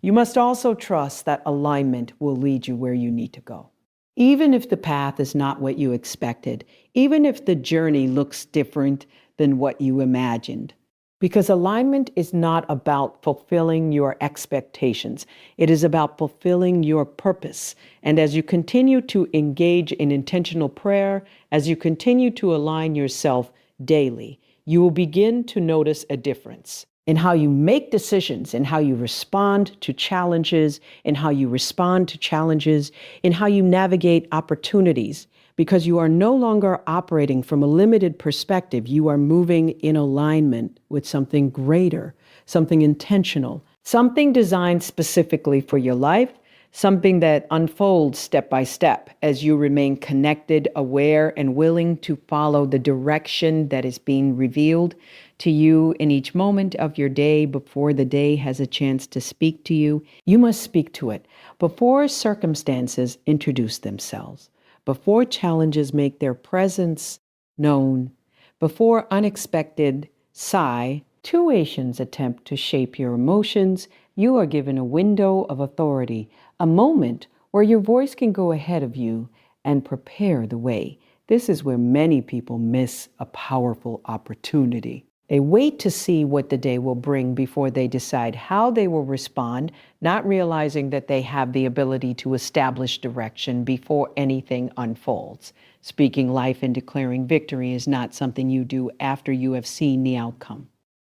You must also trust that alignment will lead you where you need to go. Even if the path is not what you expected, even if the journey looks different than what you imagined, because alignment is not about fulfilling your expectations. It is about fulfilling your purpose. And as you continue to engage in intentional prayer, as you continue to align yourself daily, you will begin to notice a difference in how you make decisions, in how you respond to challenges, in how you respond to challenges, in how you navigate opportunities. Because you are no longer operating from a limited perspective. You are moving in alignment with something greater, something intentional, something designed specifically for your life, something that unfolds step by step as you remain connected, aware, and willing to follow the direction that is being revealed to you in each moment of your day before the day has a chance to speak to you. You must speak to it before circumstances introduce themselves, before challenges make their presence known, before unexpected situations attempt to shape your emotions. You are given a window of authority, a moment where your voice can go ahead of you and prepare the way. This is where many people miss a powerful opportunity. They wait to see what the day will bring before they decide how they will respond, not realizing that they have the ability to establish direction before anything unfolds. Speaking life and declaring victory is not something you do after you have seen the outcome.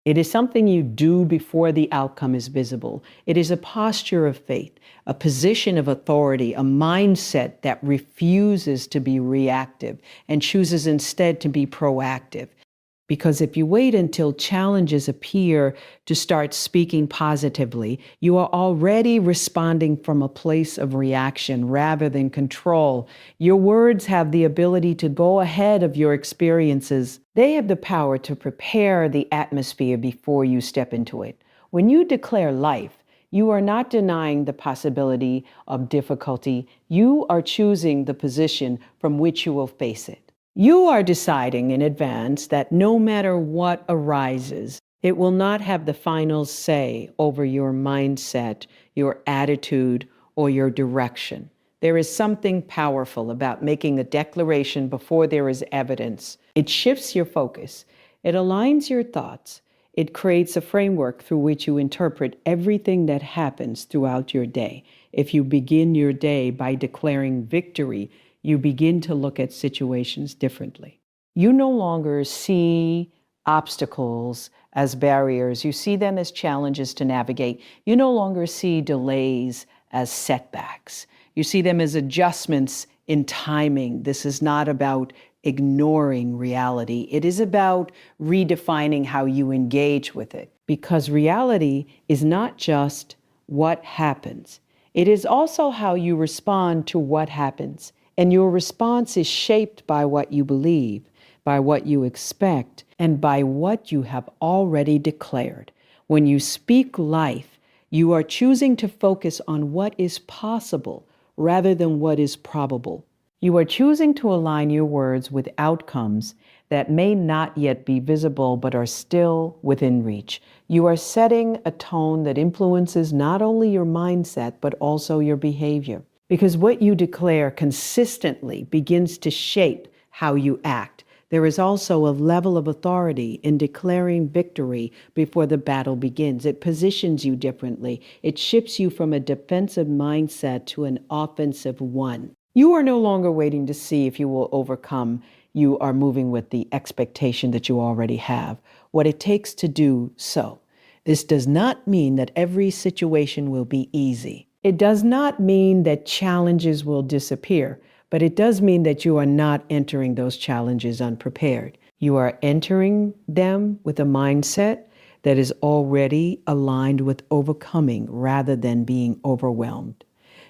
It is something you do before the outcome is visible. It is a posture of faith, a position of authority, a mindset that refuses to be reactive and chooses instead to be proactive. Because if you wait until challenges appear to start speaking positively, you are already responding from a place of reaction rather than control. Your words have the ability to go ahead of your experiences. They have the power to prepare the atmosphere before you step into it. When you declare life, you are not denying the possibility of difficulty. You are choosing the position from which you will face it. You are deciding in advance that no matter what arises, it will not have the final say over your mindset, your attitude, or your direction. There is something powerful about making a declaration before there is evidence. It shifts your focus. It aligns your thoughts. It creates a framework through which you interpret everything that happens throughout your day. If you begin your day by declaring victory, you begin to look at situations differently. You no longer see obstacles as barriers. You see them as challenges to navigate. You no longer see delays as setbacks. You see them as adjustments in timing. This is not about ignoring reality. It is about redefining how you engage with it. Because reality is not just what happens. It is also how you respond to what happens. And your response is shaped by what you believe, by what you expect, and by what you have already declared. When you speak life, you are choosing to focus on what is possible rather than what is probable. You are choosing to align your words with outcomes that may not yet be visible but are still within reach. You are setting a tone that influences not only your mindset but also your behavior. Because what you declare consistently begins to shape how you act. There is also a level of authority in declaring victory before the battle begins. It positions you differently. It shifts you from a defensive mindset to an offensive one. You are no longer waiting to see if you will overcome. You are moving with the expectation that you already have, what it takes to do so. This does not mean that every situation will be easy. It does not mean that challenges will disappear, but it does mean that you are not entering those challenges unprepared. You are entering them with a mindset that is already aligned with overcoming rather than being overwhelmed.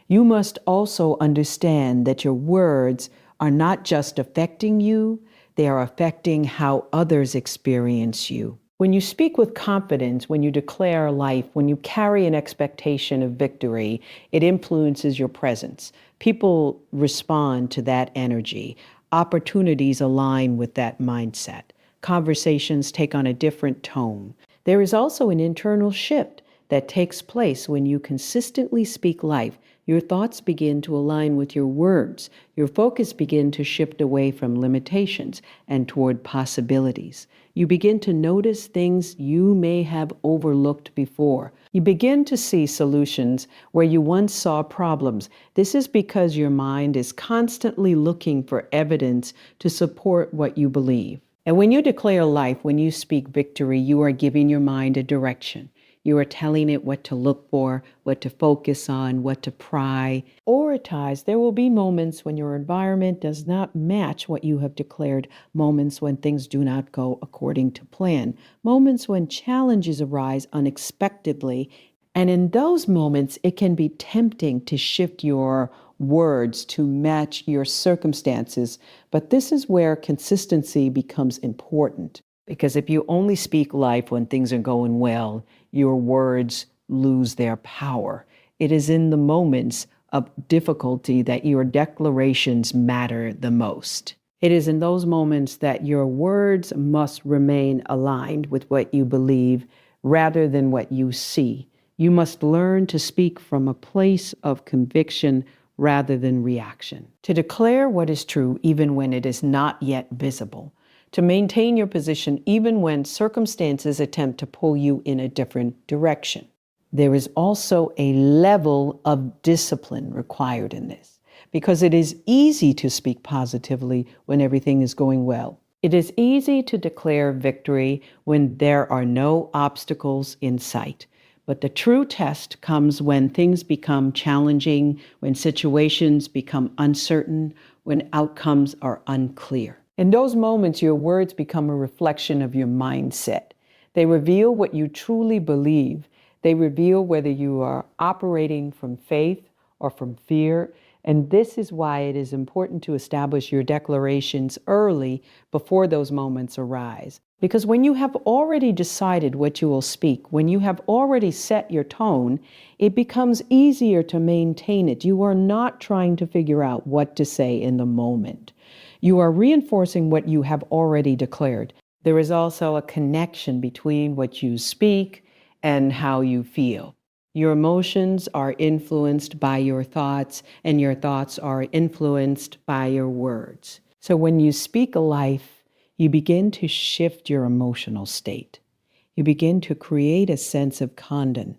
You must also understand that your words are not just affecting you, they are affecting how others experience you. When you speak with confidence, when you declare life, when you carry an expectation of victory, it influences your presence. People respond to that energy. Opportunities align with that mindset. Conversations take on a different tone. There is also an internal shift that takes place when you consistently speak life. Your thoughts begin to align with your words. Your focus begins to shift away from limitations and toward possibilities. You begin to notice things you may have overlooked before. You begin to see solutions where you once saw problems. This is because your mind is constantly looking for evidence to support what you believe. And when you declare life, when you speak victory, you are giving your mind a direction. You are telling it what to look for, what to focus on, what to prioritize. There will be moments when your environment does not match what you have declared, moments when things do not go according to plan, moments when challenges arise unexpectedly. And in those moments, it can be tempting to shift your words to match your circumstances. But this is where consistency becomes important. Because if you only speak life when things are going well, your words lose their power. It is in the moments of difficulty that your declarations matter the most. It is in those moments that your words must remain aligned with what you believe rather than what you see. You must learn to speak from a place of conviction rather than reaction. To declare what is true even when it is not yet visible. To maintain your position even when circumstances attempt to pull you in a different direction. There is also a level of discipline required in this, because it is easy to speak positively when everything is going well. It is easy to declare victory when there are no obstacles in sight. But the true test comes when things become challenging, when situations become uncertain, when outcomes are unclear. In those moments, your words become a reflection of your mindset. They reveal what you truly believe. They reveal whether you are operating from faith or from fear. And this is why it is important to establish your declarations early before those moments arise. Because when you have already decided what you will speak, when you have already set your tone, it becomes easier to maintain it. You are not trying to figure out what to say in the moment. You are reinforcing what you have already declared. There is also a connection between what you speak and how you feel. Your emotions are influenced by your thoughts, and your thoughts are influenced by your words. So when you speak a life, you begin to shift your emotional state. You begin to create a sense of confidence,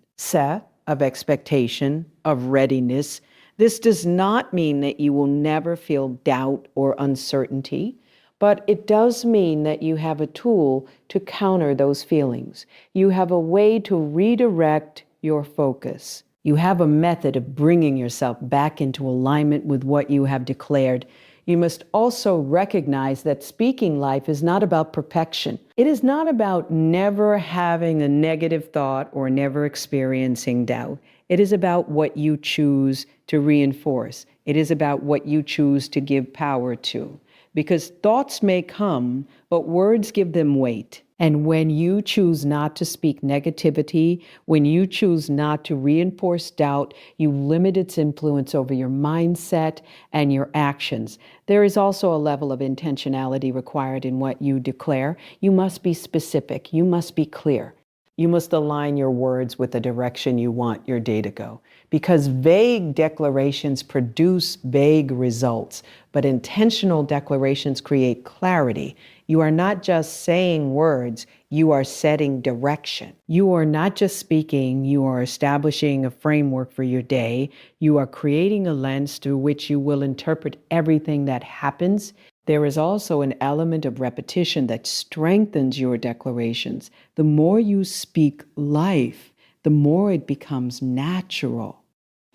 of expectation, of readiness. This does not mean that you will never feel doubt or uncertainty, but it does mean that you have a tool to counter those feelings. You have a way to redirect your focus. You have a method of bringing yourself back into alignment with what you have declared. You must also recognize that speaking life is not about perfection. It is not about never having a negative thought or never experiencing doubt. It is about what you choose to reinforce. It is about what you choose to give power to. Because thoughts may come, but words give them weight. And when you choose not to speak negativity, when you choose not to reinforce doubt, you limit its influence over your mindset and your actions. There is also a level of intentionality required in what you declare. You must be specific. You must be clear. You must align your words with the direction you want your day to go. Because vague declarations produce vague results, but intentional declarations create clarity. You are not just saying words, you are setting direction. You are not just speaking, you are establishing a framework for your day. You are creating a lens through which you will interpret everything that happens. There is also an element of repetition that strengthens your declarations. The more you speak life, the more it becomes natural.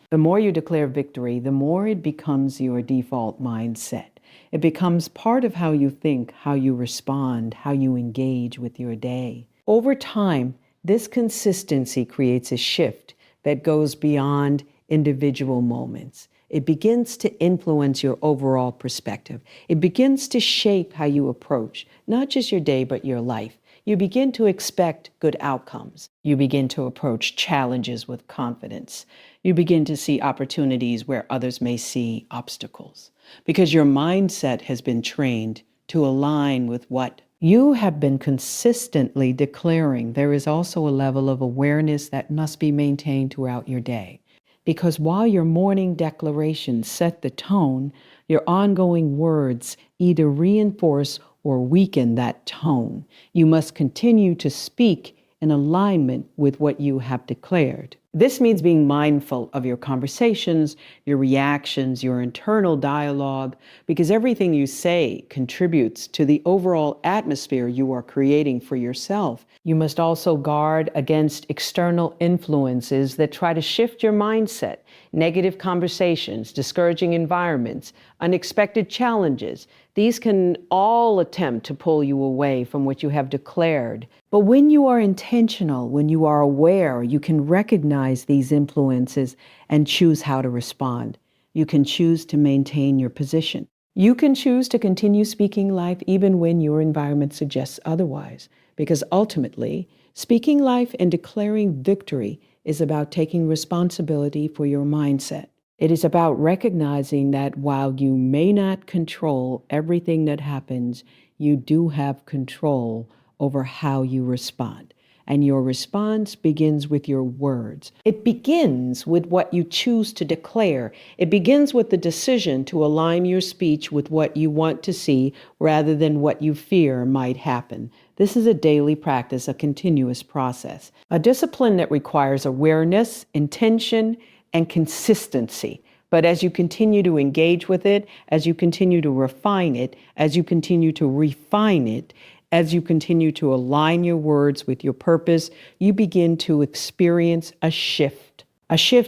The more you declare victory, the more it becomes your default mindset. It becomes part of how you think, how you respond, how you engage with your day. Over time, this consistency creates a shift that goes beyond individual moments. It begins to influence your overall perspective. It begins to shape how you approach not just your day, but your life. you begin to expect good outcomes. You begin to approach challenges with confidence. You begin to see opportunities where others may see obstacles, because your mindset has been trained to align with what you have been consistently declaring. There is also a level of awareness that must be maintained throughout your day. Because while your morning declarations set the tone, your ongoing words either reinforce or weaken that tone. You must continue to speak in alignment with what you have declared. This means being mindful of your conversations, your reactions, your internal dialogue, because everything you say contributes to the overall atmosphere you are creating for yourself. You must also guard against external influences that try to shift your mindset. Negative conversations, discouraging environments, unexpected challenges. These can all attempt to pull you away from what you have declared. But when you are intentional, when you are aware, you can recognize these influences and choose how to respond. You can choose to maintain your position. You can choose to continue speaking life even when your environment suggests otherwise, because ultimately, speaking life and declaring victory is about taking responsibility for your mindset. It is about recognizing that while you may not control everything that happens, you do have control over how you respond. And your response begins with your words. It begins with what you choose to declare. It begins with the decision to align your speech with what you want to see rather than what you fear might happen. This is a daily practice, a continuous process, a discipline that requires awareness, intention, and consistency. But as you continue to engage with it, as you continue to refine it, as you continue to refine it, as you continue to align your words with your purpose, you begin to experience a shift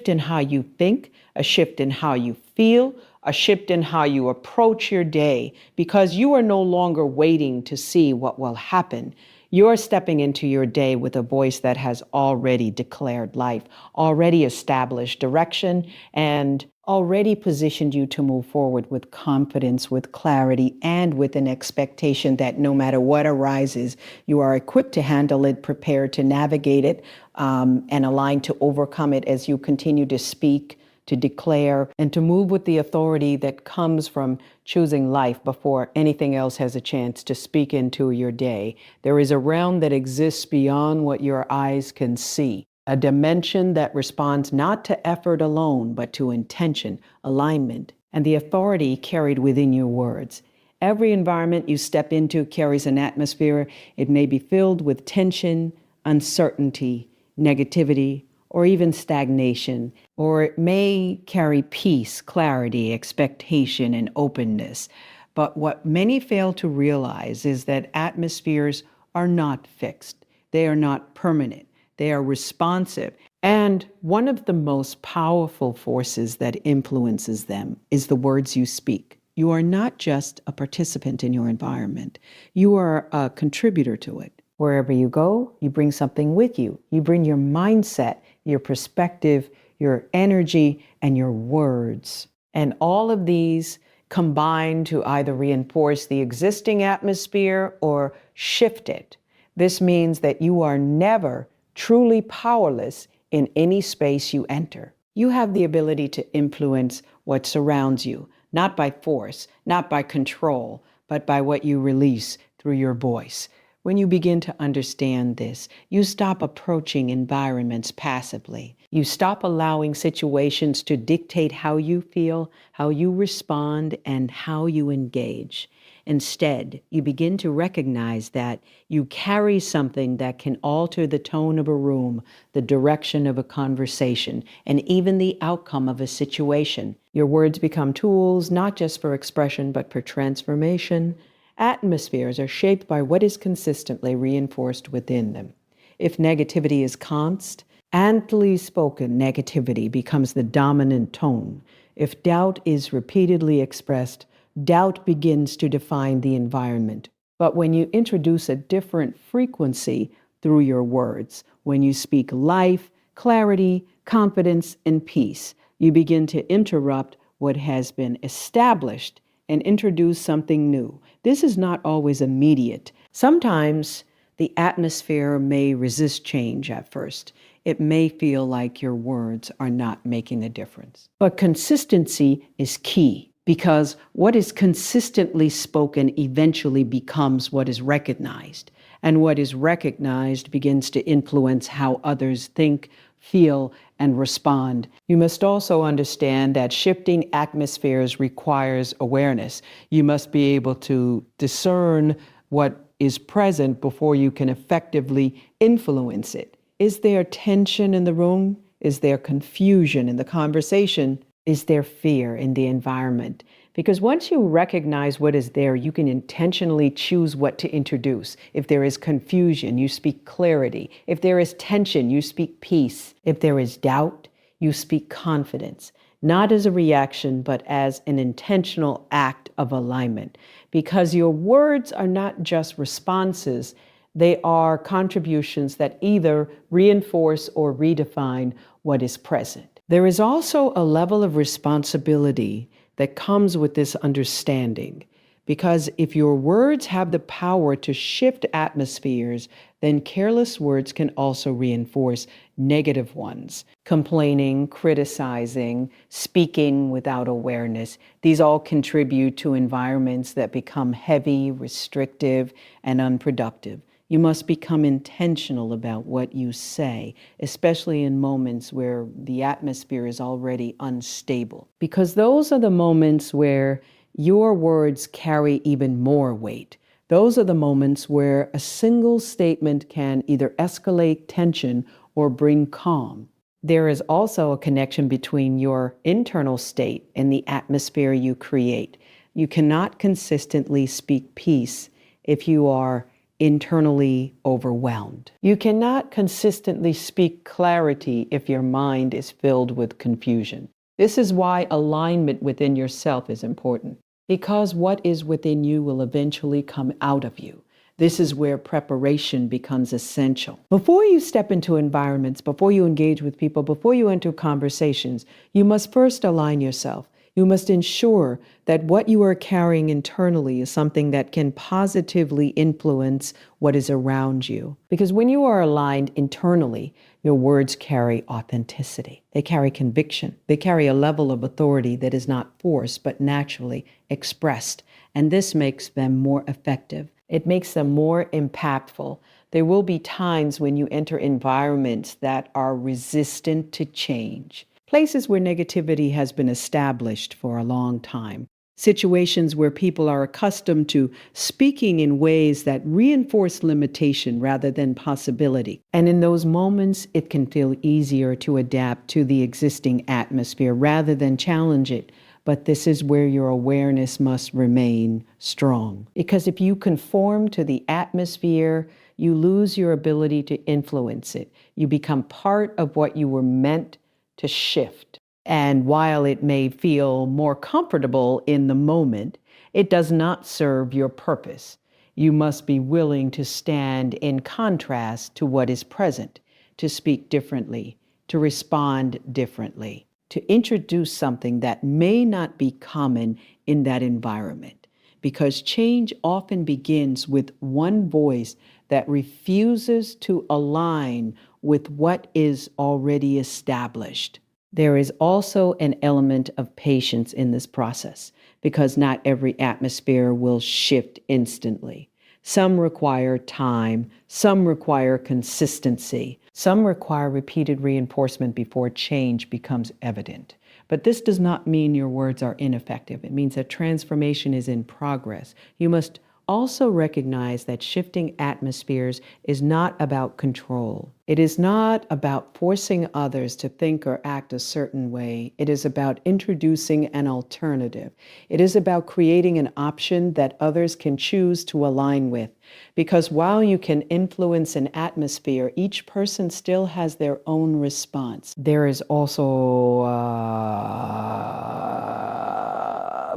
in how you think, a shift in how you feel, a shift in how you approach your day, because you are no longer waiting to see what will happen. You're stepping into your day with a voice that has already declared life, already established direction, and already positioned you to move forward with confidence, with clarity, and with an expectation that no matter what arises, you are equipped to handle it, prepared to navigate it, and aligned to overcome it as you continue to speak, to declare, and to move with the authority that comes from choosing life before anything else has a chance to speak into your day. There is a realm that exists beyond what your eyes can see, a dimension that responds not to effort alone, but to intention, alignment, and the authority carried within your words. Every environment you step into carries an atmosphere. It may be filled with tension, uncertainty, negativity, or even stagnation, or it may carry peace, clarity, expectation, and openness. But what many fail to realize is that atmospheres are not fixed. They are not permanent. They are responsive. And one of the most powerful forces that influences them is the words you speak. You are not just a participant in your environment. You are a contributor to it. Wherever you go, you bring something with you. You bring your mindset, your perspective, your energy, and your words. And all of these combine to either reinforce the existing atmosphere or shift it. This means that you are never truly powerless in any space you enter. You have the ability to influence what surrounds you, not by force, not by control, but by what you release through your voice. When you begin to understand this, you stop approaching environments passively. You stop allowing situations to dictate how you feel, how you respond, and how you engage. Instead, you begin to recognize that you carry something that can alter the tone of a room, the direction of a conversation, and even the outcome of a situation. Your words become tools not just for expression, but for transformation. Atmospheres are shaped by what is consistently reinforced within them. If negativity is constantly spoken, negativity becomes the dominant tone. If doubt is repeatedly expressed, doubt begins to define the environment. But when you introduce a different frequency through your words, when you speak life, clarity, confidence, and peace, you begin to interrupt what has been established and introduce something new. This is not always immediate. Sometimes The atmosphere may resist change at first. It may feel like your words are not making a difference. But consistency is key because what is consistently spoken eventually becomes what is recognized. And what is recognized begins to influence how others think, feel, and respond. You must also understand that shifting atmospheres requires awareness. You must be able to discern what is present before you can effectively influence it. Is there tension in the room? Is there confusion in the conversation? Is there fear in the environment? Because once you recognize what is there, you can intentionally choose what to introduce. If there is confusion, you speak clarity. If there is tension, you speak peace. If there is doubt, you speak confidence, not as a reaction, but as an intentional act of alignment. Because your words are not just responses, they are contributions that either reinforce or redefine what is present. There is also a level of responsibility that comes with this understanding. Because if your words have the power to shift atmospheres, then careless words can also reinforce negative ones. Complaining, criticizing, speaking without awareness, these all contribute to environments that become heavy, restrictive, and unproductive. You must become intentional about what you say, especially in moments where the atmosphere is already unstable, because those are the moments where your words carry even more weight. Those are the moments where a single statement can either escalate tension or bring calm. There is also a connection between your internal state and the atmosphere you create. You cannot consistently speak peace if you are internally overwhelmed. You cannot consistently speak clarity if your mind is filled with confusion. This is why alignment within yourself is important, because what is within you will eventually come out of you. This is where preparation becomes essential. Before you step into environments, before you engage with people, before you enter conversations, you must first align yourself. You must ensure that what you are carrying internally is something that can positively influence what is around you. Because when you are aligned internally, your words carry authenticity. They carry conviction. They carry a level of authority that is not forced, but naturally expressed. And this makes them more effective. It makes them more impactful. There will be times when you enter environments that are resistant to change. Places where negativity has been established for a long time. Situations where people are accustomed to speaking in ways that reinforce limitation rather than possibility. And in those moments, it can feel easier to adapt to the existing atmosphere rather than challenge it. But this is where your awareness must remain strong. Because if you conform to the atmosphere, you lose your ability to influence it. You become part of what you were meant to shift. And while it may feel more comfortable in the moment, it does not serve your purpose. You must be willing to stand in contrast to what is present, to speak differently, to respond differently, to introduce something that may not be common in that environment. Because change often begins with one voice that refuses to align with what is already established. There is also an element of patience in this process, because not every atmosphere will shift instantly. Some require time, some require consistency, some require repeated reinforcement before change becomes evident. But this does not mean your words are ineffective. It means that transformation is in progress. You must also recognize that shifting atmospheres is not about control. It is not about forcing others to think or act a certain way. It is about introducing an alternative. It is about creating an option that others can choose to align with. Because while you can influence an atmosphere, each person still has their own response. There is also a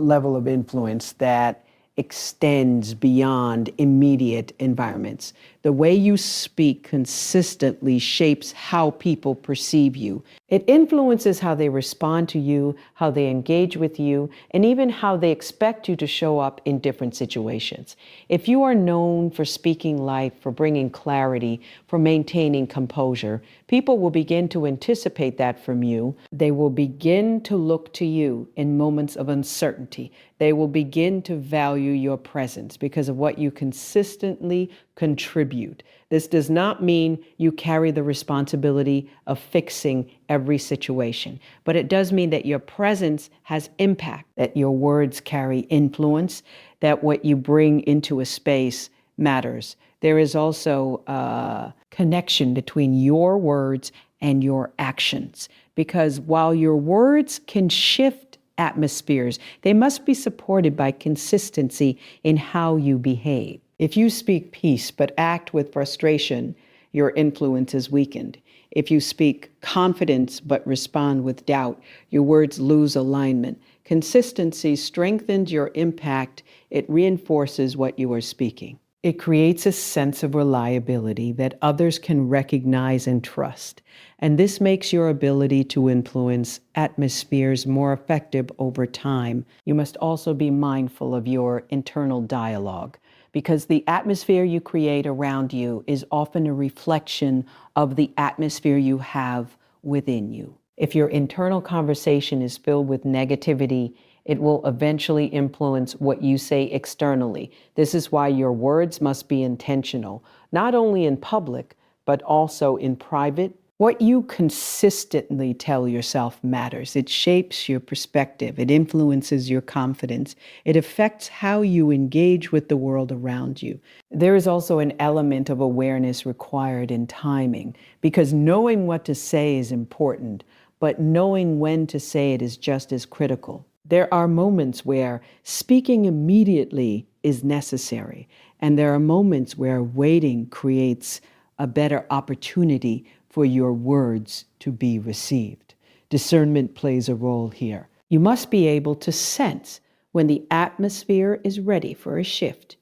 level of influence that extends beyond immediate environments, The way you speak consistently shapes how people perceive you. It influences how they respond to you, how they engage with you, and even how they expect you to show up in different situations. If you are known for speaking life, for bringing clarity, for maintaining composure, people will begin to anticipate that from you. They will begin to look to you in moments of uncertainty. They will begin to value your presence because of what you consistently contribute. This does not mean you carry the responsibility of fixing every situation, but it does mean that your presence has impact, that your words carry influence, that what you bring into a space matters. There is also a connection between your words and your actions, because while your words can shift atmospheres, they must be supported by consistency in how you behave. If you speak peace but act with frustration, your influence is weakened. If you speak confidence but respond with doubt, your words lose alignment. Consistency strengthens your impact. It reinforces what you are speaking. It creates a sense of reliability that others can recognize and trust. And this makes your ability to influence atmospheres more effective over time. You must also be mindful of your internal dialogue, because the atmosphere you create around you is often a reflection of the atmosphere you have within you. If your internal conversation is filled with negativity, it will eventually influence what you say externally. This is why your words must be intentional, not only in public, but also in private. What you consistently tell yourself matters. It shapes your perspective. It influences your confidence. It affects how you engage with the world around you. There is also an element of awareness required in timing, because knowing what to say is important, but knowing when to say it is just as critical. There are moments where speaking immediately is necessary, and there are moments where waiting creates a better opportunity for your words to be received. Discernment plays a role here. You must be able to sense when the atmosphere is ready for a shift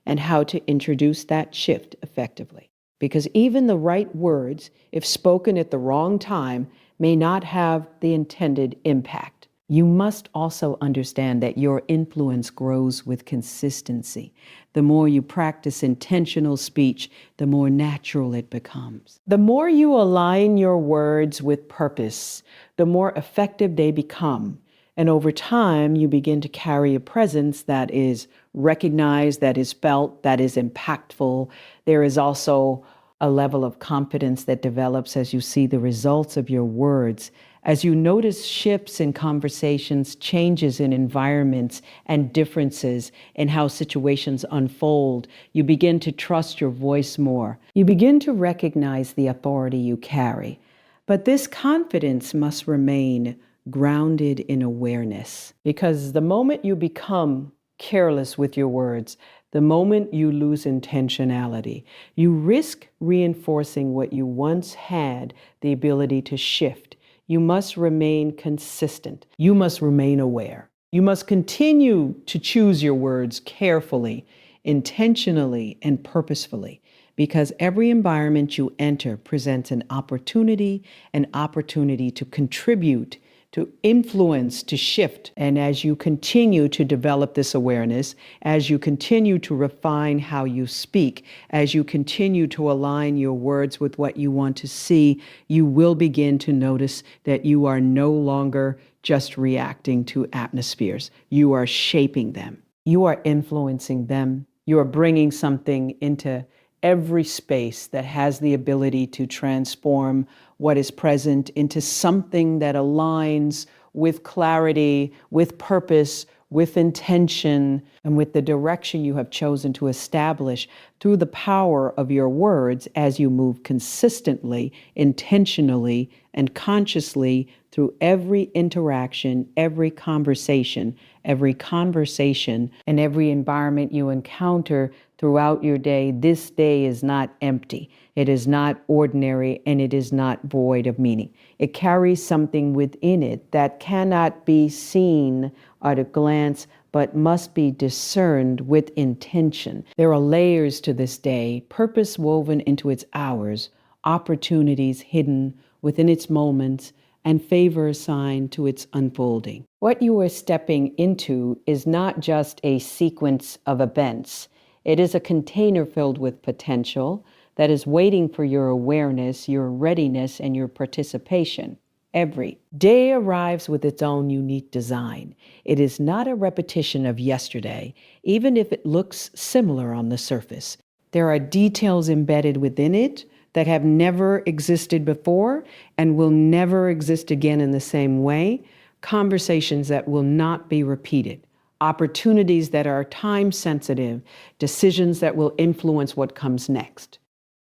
and how to introduce that shift effectively. Because even the right words, if spoken at the wrong time, may not have the intended impact. You must also understand that your influence grows with consistency. The more you practice intentional speech, the more natural it becomes. The more you align your words with purpose, the more effective they become. And over time, you begin to carry a presence that is recognized, that is felt, that is impactful. There is also a level of confidence that develops as you see the results of your words, as you notice shifts in conversations, changes in environments, and differences in how situations unfold. You begin to trust your voice more. You begin to recognize the authority you carry. But this confidence must remain grounded in awareness, because the moment you become careless with your words, the moment you lose intentionality, you risk reinforcing what you once had the ability to shift. You must remain consistent. You must remain aware. You must continue to choose your words carefully, intentionally, and purposefully, because every environment you enter presents an opportunity to contribute, to influence, to shift. And as you continue to develop this awareness, as you continue to refine how you speak, as you continue to align your words with what you want to see, you will begin to notice that you are no longer just reacting to atmospheres. You are shaping them. You are influencing them. You are bringing something into every space that has the ability to transform what is present into something that aligns with clarity, with purpose, with intention, and with the direction you have chosen to establish through the power of your words as you move consistently, intentionally, and consciously through every interaction, every conversation, and every environment you encounter throughout your day. This day is not empty. It is not ordinary, and it is not void of meaning. It carries something within it that cannot be seen at a glance, but must be discerned with intention. There are layers to this day, purpose woven into its hours, opportunities hidden within its moments, and favor assigned to its unfolding. What you are stepping into is not just a sequence of events. It is a container filled with potential that is waiting for your awareness, your readiness, and your participation. Every day arrives with its own unique design. It is not a repetition of yesterday, even if it looks similar on the surface. There are details embedded within it that have never existed before and will never exist again in the same way, conversations that will not be repeated, opportunities that are time sensitive, decisions that will influence what comes next.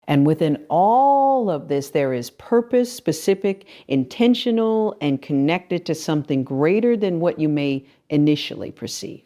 And within all of this, there is purpose, specific, intentional, and connected to something greater than what you may initially perceive.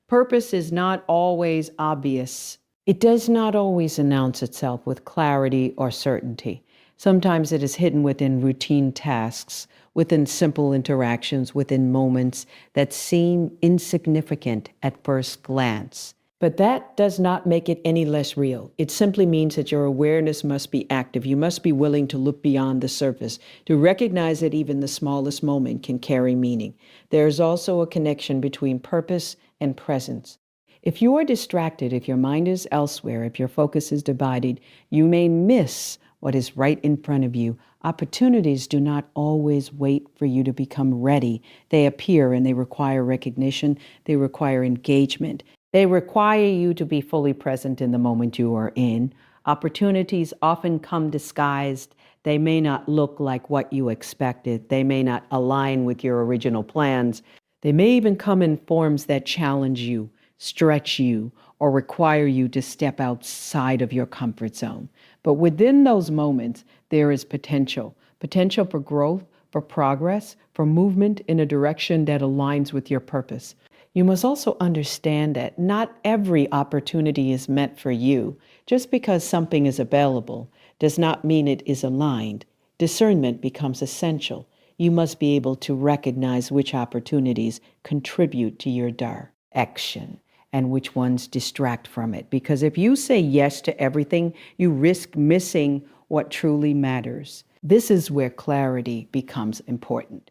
Purpose is not always obvious. It does not always announce itself with clarity or certainty. Sometimes it is hidden within routine tasks, within simple interactions, within moments that seem insignificant at first glance. But that does not make it any less real. It simply means that your awareness must be active. You must be willing to look beyond the surface, to recognize that even the smallest moment can carry meaning. There is also a connection between purpose and presence. If you are distracted, if your mind is elsewhere, if your focus is divided, you may miss what is right in front of you. Opportunities do not always wait for you to become ready. They appear and they require recognition. They require engagement. They require you to be fully present in the moment you are in. Opportunities often come disguised. They may not look like what you expected. They may not align with your original plans. They may even come in forms that challenge you, stretch you, or require you to step outside of your comfort zone. But within those moments, there is potential for growth, for progress, for movement in a direction that aligns with your purpose. You must also understand that not every opportunity is meant for you. Just because something is available does not mean it is aligned. Discernment becomes essential. You must be able to recognize which opportunities contribute to your direction and which ones distract from it. Because if you say yes to everything, you risk missing what truly matters. This is where clarity becomes important.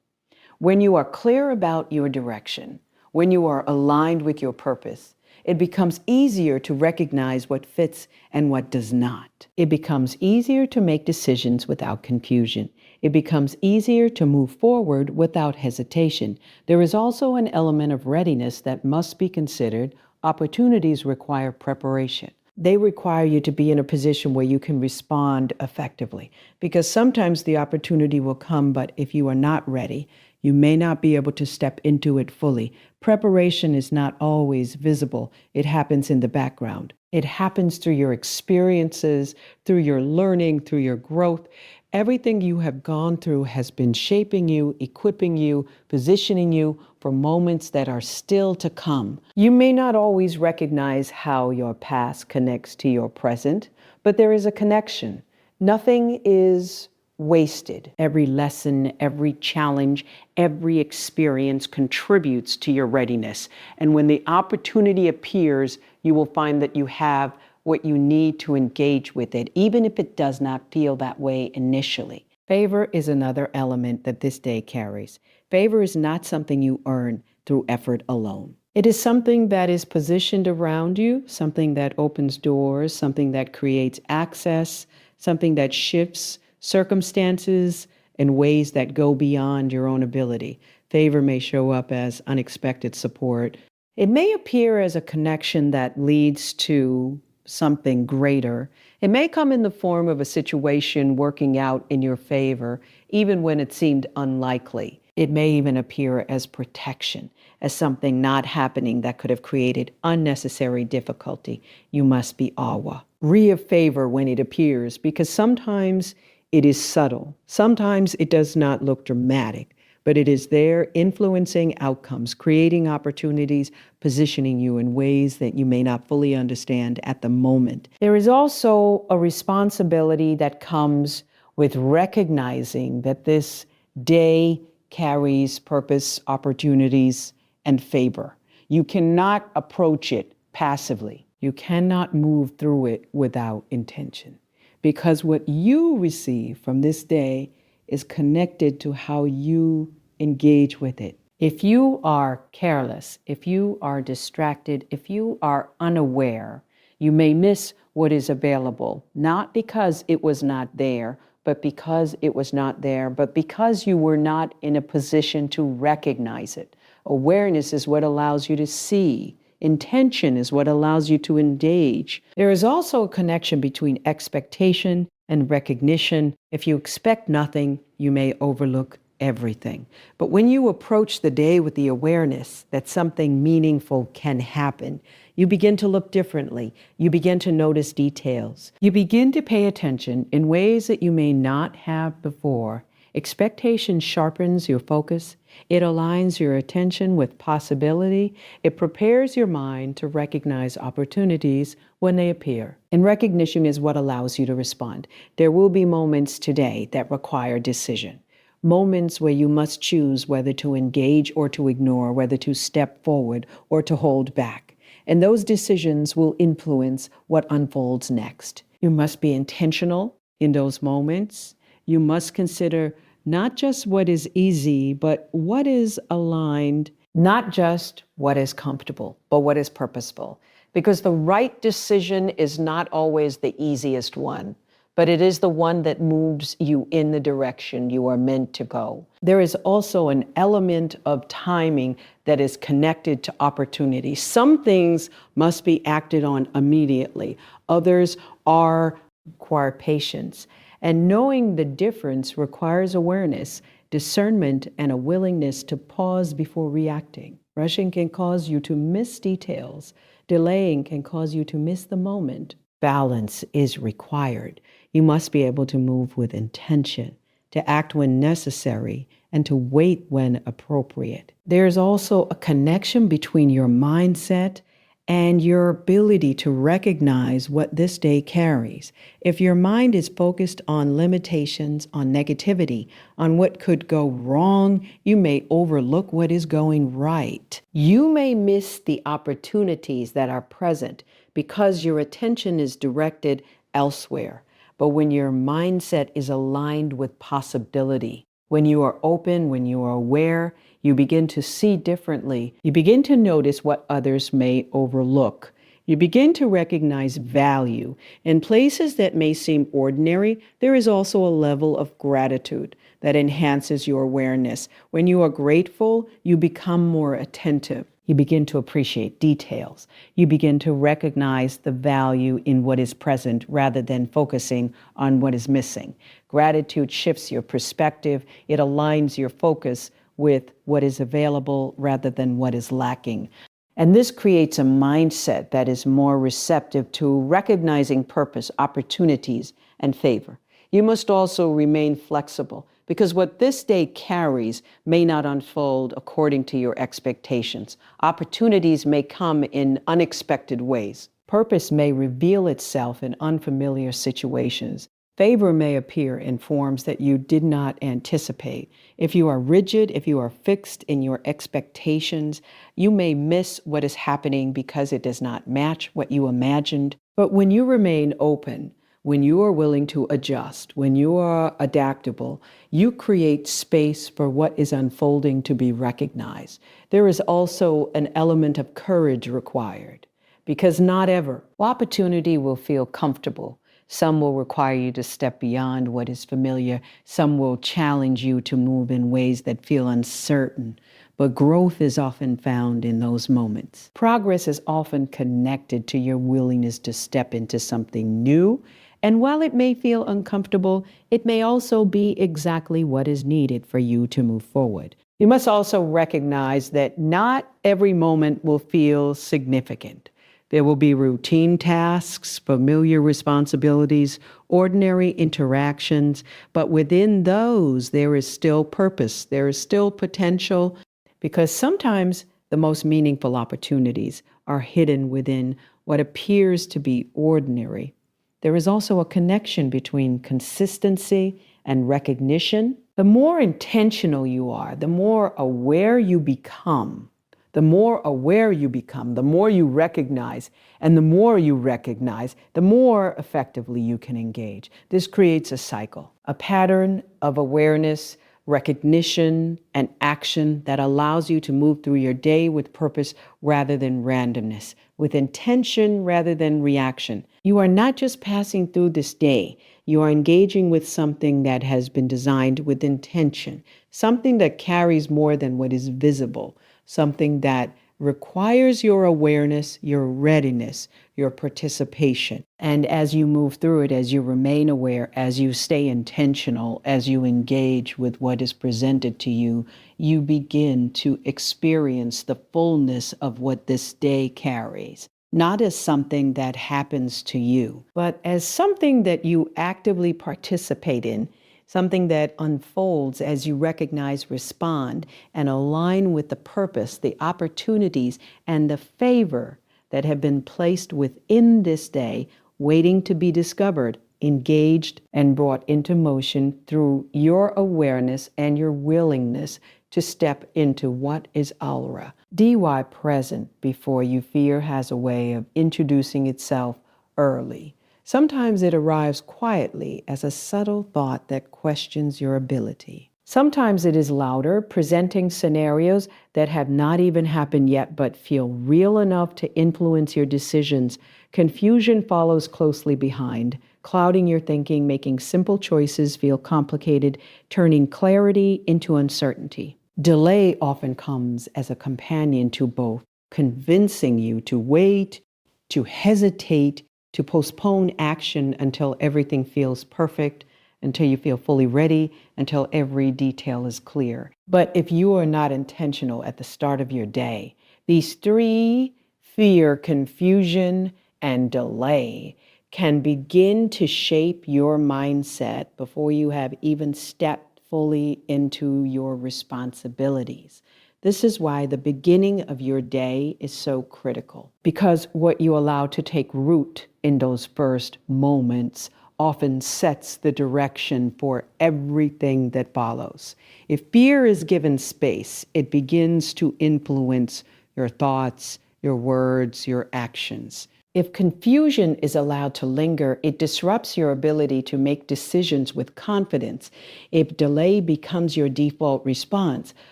When you are clear about your direction, when you are aligned with your purpose, it becomes easier to recognize what fits and what does not. It becomes easier to make decisions without confusion. It becomes easier to move forward without hesitation. There is also an element of readiness that must be considered. Opportunities require preparation. They require you to be in a position where you can respond effectively, because sometimes the opportunity will come, but if you are not ready, you may not be able to step into it fully. Preparation is not always visible. It happens in the background. It happens through your experiences, through your learning, through your growth. Everything you have gone through has been shaping you, equipping you, positioning you for moments that are still to come. You may not always recognize how your past connects to your present, but there is a connection. Nothing is wasted. Every lesson, every challenge, every experience contributes to your readiness. And when the opportunity appears, you will find that you have what you need to engage with it, even if it does not feel that way initially. Favor is another element that this day carries. Favor is not something you earn through effort alone. It is something that is positioned around you, something that opens doors, something that creates access, something that shifts circumstances in ways that go beyond your own ability. Favor may show up as unexpected support. It may appear as a connection that leads to something greater. It may come in the form of a situation working out in your favor, even when it seemed unlikely. It may even appear as protection, as something not happening that could have created unnecessary difficulty. You must be awa. Of favor when it appears, because sometimes it is subtle. Sometimes it does not look dramatic, but it is there influencing outcomes, creating opportunities, positioning you in ways that you may not fully understand at the moment. There is also a responsibility that comes with recognizing that this day carries purpose, opportunities, and favor. You cannot approach it passively. You cannot move through it without intention, because what you receive from this day is connected to how you engage with it. If you are careless, if you are distracted, if you are unaware, you may miss what is available, not because it was not there, but because it was not there, but because you were not in a position to recognize it. Awareness is what allows you to see. Intention is what allows you to engage. There is also a connection between expectation and recognition. If you expect nothing, you may overlook everything. But when you approach the day with the awareness that something meaningful can happen, you begin to look differently. You begin to notice details. You begin to pay attention in ways that you may not have before. Expectation sharpens your focus. It aligns your attention with possibility. It prepares your mind to recognize opportunities when they appear. And recognition is what allows you to respond. There will be moments today that require decision. Moments where you must choose whether to engage or to ignore, whether to step forward or to hold back. And those decisions will influence what unfolds next. You must be intentional in those moments. You must consider not just what is easy, but what is aligned, not just what is comfortable, but what is purposeful. Because the right decision is not always the easiest one, but it is the one that moves you in the direction you are meant to go. There is also an element of timing that is connected to opportunity. Some things must be acted on immediately. Others require patience. And knowing the difference requires awareness, discernment, and a willingness to pause before reacting. Rushing can cause you to miss details. Delaying can cause you to miss the moment. Balance is required. You must be able to move with intention, to act when necessary, and to wait when appropriate. There's also a connection between your mindset and your ability to recognize what this day carries. If your mind is focused on limitations, on negativity, on what could go wrong, you may overlook what is going right. You may miss the opportunities that are present because your attention is directed elsewhere. But when your mindset is aligned with possibility, when you are open, when you are aware, you begin to see differently. You begin to notice what others may overlook. You begin to recognize value. In places that may seem ordinary, there is also a level of gratitude that enhances your awareness. When you are grateful, you become more attentive. You begin to appreciate details. You begin to recognize the value in what is present rather than focusing on what is missing. Gratitude shifts your perspective. It aligns your focus with what is available rather than what is lacking. And this creates a mindset that is more receptive to recognizing purpose, opportunities, and favor. You must also remain flexible because what this day carries may not unfold according to your expectations. Opportunities may come in unexpected ways. Purpose may reveal itself in unfamiliar situations. Favor may appear in forms that you did not anticipate. If you are rigid, if you are fixed in your expectations, you may miss what is happening because it does not match what you imagined. But when you remain open, when you are willing to adjust, when you are adaptable, you create space for what is unfolding to be recognized. There is also an element of courage required because not ever opportunity will feel comfortable. Some will require you to step beyond what is familiar. Some will challenge you to move in ways that feel uncertain. But growth is often found in those moments. Progress is often connected to your willingness to step into something new. And while it may feel uncomfortable, it may also be exactly what is needed for you to move forward. You must also recognize that not every moment will feel significant. There will be routine tasks, familiar responsibilities, ordinary interactions, but within those, there is still purpose, there is still potential, because sometimes the most meaningful opportunities are hidden within what appears to be ordinary. There is also a connection between consistency and recognition. The more intentional you are, the more aware you become, The more aware you become, the more you recognize, and the more you recognize, the more effectively you can engage. This creates a cycle, a pattern of awareness, recognition, and action that allows you to move through your day with purpose rather than randomness, with intention rather than reaction. You are not just passing through this day, you are engaging with something that has been designed with intention, something that carries more than what is visible, something that requires your awareness, your readiness, your participation. And as you move through it, as you remain aware, as you stay intentional, as you engage with what is presented to you, you begin to experience the fullness of what this day carries. Not as something that happens to you, but as something that you actively participate in, something that unfolds as you recognize, respond, and align with the purpose, the opportunities, and the favor that have been placed within this day, waiting to be discovered, engaged, and brought into motion through your awareness and your willingness to step into what is aura. DY present before you. Fear has a way of introducing itself early. Sometimes it arrives quietly as a subtle thought that questions your ability. Sometimes it is louder, presenting scenarios that have not even happened yet but feel real enough to influence your decisions. Confusion follows closely behind, clouding your thinking, making simple choices feel complicated, turning clarity into uncertainty. Delay often comes as a companion to both, convincing you to wait, to hesitate, to postpone action until everything feels perfect, until you feel fully ready, until every detail is clear. But if you are not intentional at the start of your day, these three, fear, confusion, and delay, can begin to shape your mindset before you have even stepped fully into your responsibilities. This is why the beginning of your day is so critical, because what you allow to take root in those first moments often sets the direction for everything that follows. If fear is given space, it begins to influence your thoughts, your words, your actions. If confusion is allowed to linger, it disrupts your ability to make decisions with confidence. If delay becomes your default response,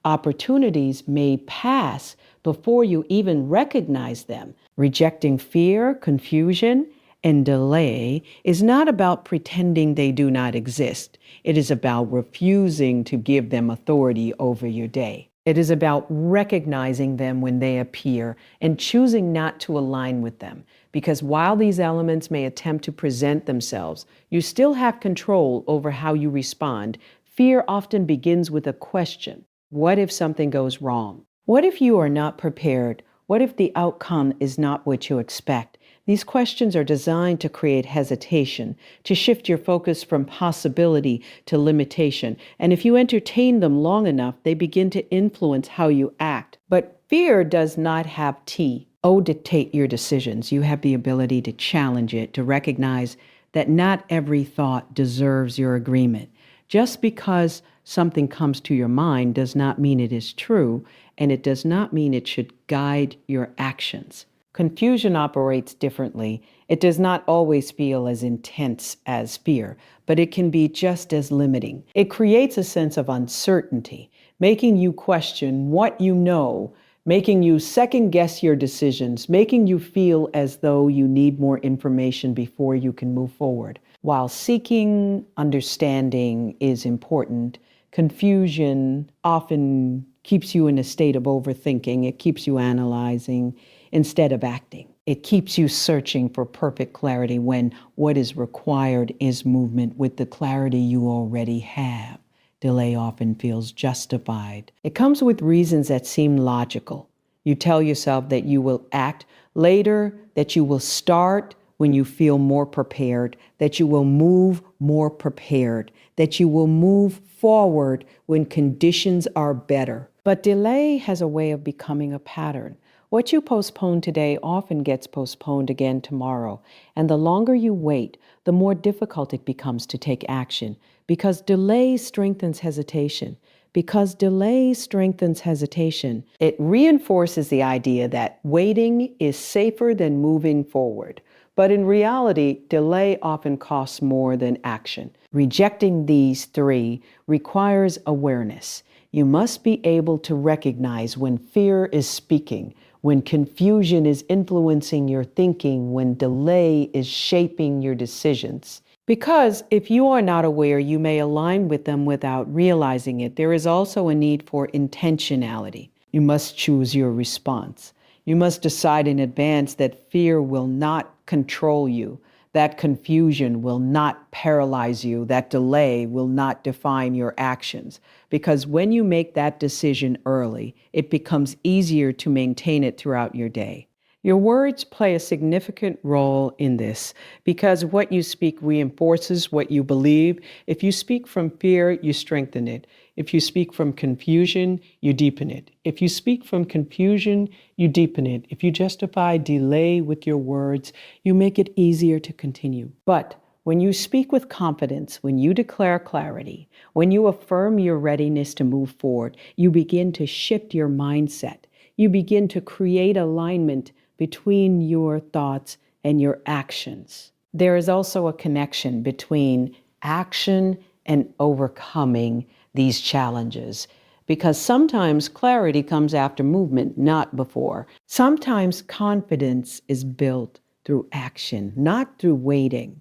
opportunities may pass before you even recognize them. Rejecting fear, confusion, and delay is not about pretending they do not exist. It is about refusing to give them authority over your day. It is about recognizing them when they appear and choosing not to align with them. Because while these elements may attempt to present themselves, you still have control over how you respond. Fear often begins with a question. What if something goes wrong? What if you are not prepared? What if the outcome is not what you expect? These questions are designed to create hesitation, to shift your focus from possibility to limitation. And if you entertain them long enough, they begin to influence how you act. But fear does not have dictate your decisions. You have the ability to challenge it, to recognize that not every thought deserves your agreement. Just because something comes to your mind does not mean it is true, and it does not mean it should guide your actions. Confusion operates differently. It does not always feel as intense as fear, but it can be just as limiting. It creates a sense of uncertainty, making you question what you know, making you second guess your decisions, making you feel as though you need more information before you can move forward. While seeking understanding is important, confusion often keeps you in a state of overthinking. It keeps you analyzing instead of acting. It keeps you searching for perfect clarity when what is required is movement with the clarity you already have. Delay often feels justified. It comes with reasons that seem logical. You tell yourself that you will act later, that you will start when you feel more prepared, that you will move more prepared, that you will move forward when conditions are better. But delay has a way of becoming a pattern. What you postpone today often gets postponed again tomorrow, and the longer you wait, the more difficult it becomes to take action, because delay strengthens hesitation. Because delay strengthens hesitation, it reinforces the idea that waiting is safer than moving forward. But in reality, delay often costs more than action. Rejecting these three requires awareness. You must be able to recognize when fear is speaking, when confusion is influencing your thinking, when delay is shaping your decisions. Because if you are not aware, you may align with them without realizing it. There is also a need for intentionality. You must choose your response. You must decide in advance that fear will not control you, that confusion will not paralyze you, that delay will not define your actions. Because when you make that decision early, it becomes easier to maintain it throughout your day. Your words play a significant role in this because what you speak reinforces what you believe. If you speak from fear, you strengthen it. If you speak from confusion, you deepen it. If you speak from confusion, you deepen it. If you justify delay with your words, you make it easier to continue. But when you speak with confidence, when you declare clarity, when you affirm your readiness to move forward, you begin to shift your mindset. You begin to create alignment between your thoughts and your actions. There is also a connection between action and overcoming these challenges, because sometimes clarity comes after movement, not before. Sometimes confidence is built through action, not through waiting.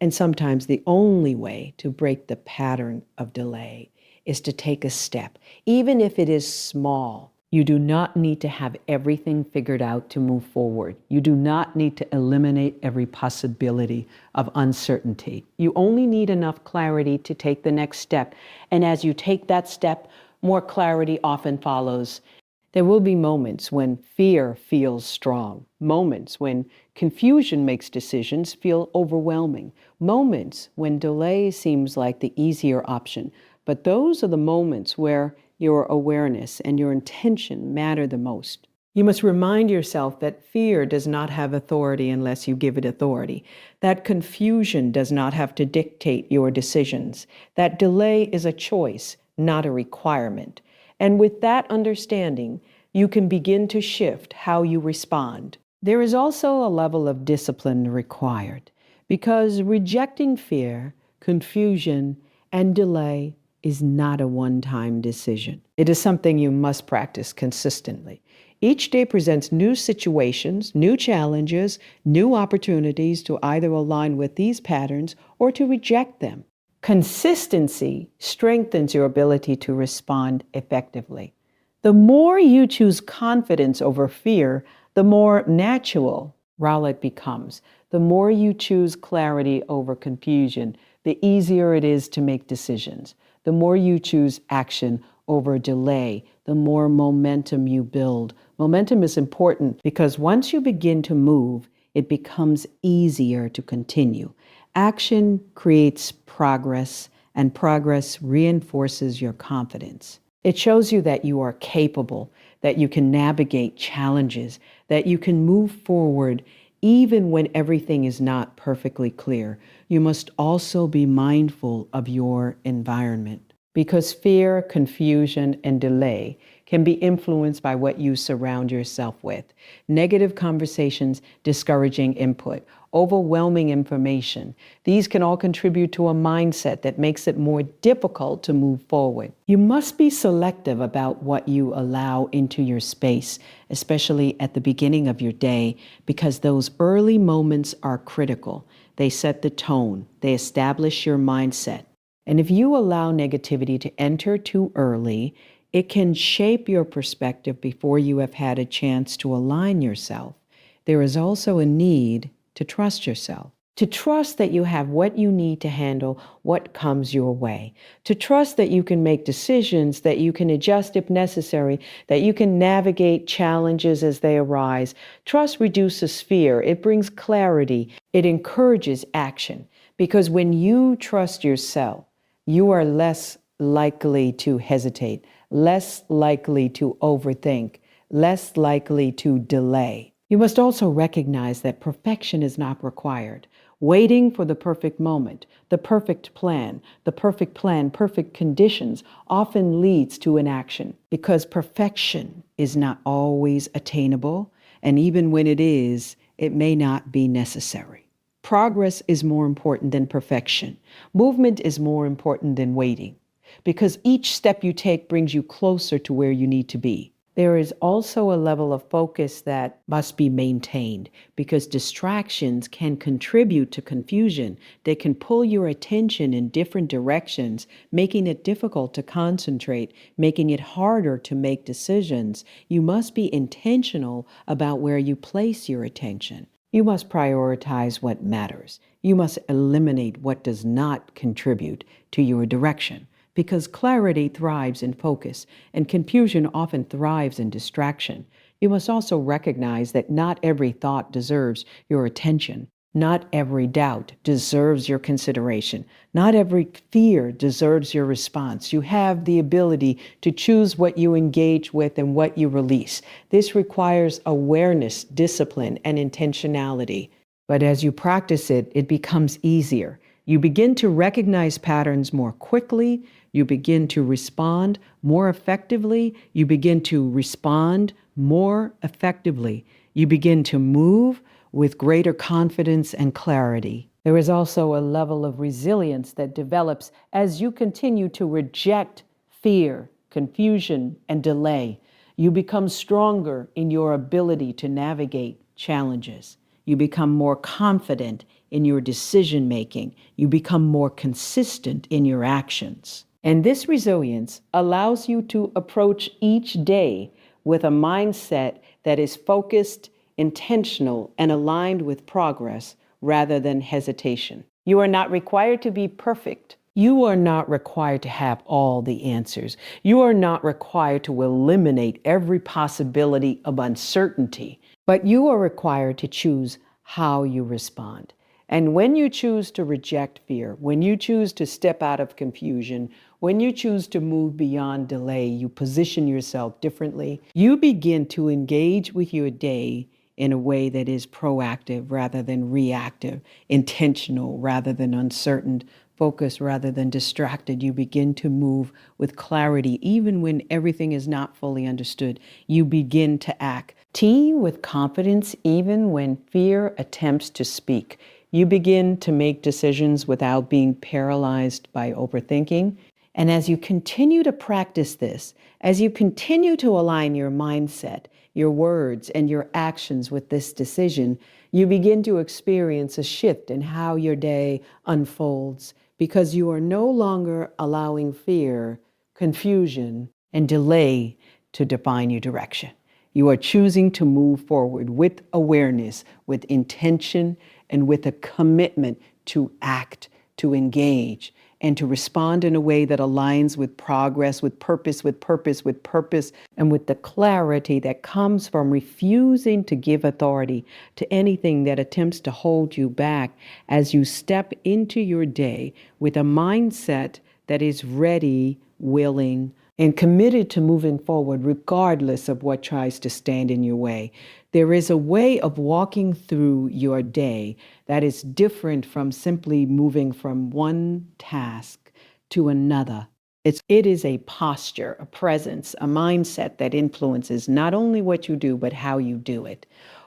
And sometimes the only way to break the pattern of delay is to take a step, even if it is small. You do not need to have everything figured out to move forward. You do not need to eliminate every possibility of uncertainty. You only need enough clarity to take the next step. And as you take that step, more clarity often follows. There will be moments when fear feels strong, moments when confusion makes decisions feel overwhelming, moments when delay seems like the easier option. But those are the moments where your awareness and your intention matter the most. You must remind yourself that fear does not have authority unless you give it authority, that confusion does not have to dictate your decisions, that delay is a choice, not a requirement. And with that understanding, you can begin to shift how you respond. There is also a level of discipline required, because rejecting fear, confusion, and delay is not a one-time decision. It is something you must practice consistently. Each day presents new situations, new challenges, new opportunities to either align with these patterns or to reject them. Consistency strengthens your ability to respond effectively. The more you choose confidence over fear, the more natural it becomes. The more you choose clarity over confusion, the easier it is to make decisions. The more you choose action over delay, the more momentum you build. Momentum is important because once you begin to move, it becomes easier to continue. Action creates progress, and progress reinforces your confidence. It shows you that you are capable, that you can navigate challenges, that you can move forward even when everything is not perfectly clear. You must also be mindful of your environment, because fear, confusion, and delay can be influenced by what you surround yourself with. Negative conversations, discouraging input, overwhelming information. These can all contribute to a mindset that makes it more difficult to move forward. You must be selective about what you allow into your space, especially at the beginning of your day, because those early moments are critical. They set the tone. They establish your mindset. And if you allow negativity to enter too early, it can shape your perspective before you have had a chance to align yourself. There is also a need to trust yourself, to trust that you have what you need to handle what comes your way, to trust that you can make decisions, that you can adjust if necessary, that you can navigate challenges as they arise. Trust reduces fear. It brings clarity. It encourages action, because when you trust yourself, you are less likely to hesitate, less likely to overthink, less likely to delay. You must also recognize that perfection is not required. Waiting for the perfect moment, the perfect plan, perfect conditions often leads to inaction because perfection is not always attainable, and even when it is, it may not be necessary. Progress is more important than perfection. Movement is more important than waiting because each step you take brings you closer to where you need to be. There is also a level of focus that must be maintained because distractions can contribute to confusion. They can pull your attention in different directions, making it difficult to concentrate, making it harder to make decisions. You must be intentional about where you place your attention. You must prioritize what matters. You must eliminate what does not contribute to your direction, because clarity thrives in focus and confusion often thrives in distraction. You must also recognize that not every thought deserves your attention. Not every doubt deserves your consideration. Not every fear deserves your response. You have the ability to choose what you engage with and what you release. This requires awareness, discipline, and intentionality. But as you practice it, it becomes easier. You begin to recognize patterns more quickly. You begin to respond more effectively. You begin to respond more effectively. You begin to move with greater confidence and clarity. There is also a level of resilience that develops as you continue to reject fear, confusion, and delay. You become stronger in your ability to navigate challenges. You become more confident in your decision making. You become more consistent in your actions. And this resilience allows you to approach each day with a mindset that is focused, intentional, and aligned with progress rather than hesitation. You are not required to be perfect. You are not required to have all the answers. You are not required to eliminate every possibility of uncertainty, but you are required to choose how you respond. And when you choose to reject fear, when you choose to step out of confusion, when you choose to move beyond delay, you position yourself differently. You begin to engage with your day in a way that is proactive rather than reactive, intentional rather than uncertain, focused rather than distracted. You begin to move with clarity even when everything is not fully understood. You begin to act with confidence even when fear attempts to speak. You begin to make decisions without being paralyzed by overthinking. And as you continue to practice this, as you continue to align your mindset, your words, and your actions with this decision, you begin to experience a shift in how your day unfolds because you are no longer allowing fear, confusion, and delay to define your direction. You are choosing to move forward with awareness, with intention, and with a commitment to act, to engage, and to respond in a way that aligns with progress, with purpose, and with the clarity that comes from refusing to give authority to anything that attempts to hold you back as you step into your day with a mindset that is ready, willing, and committed to moving forward regardless of what tries to stand in your way. There is a way of walking through your day that is different from simply moving from one task to another. It is a posture, a presence, a mindset that influences not only what you do, but how you do it.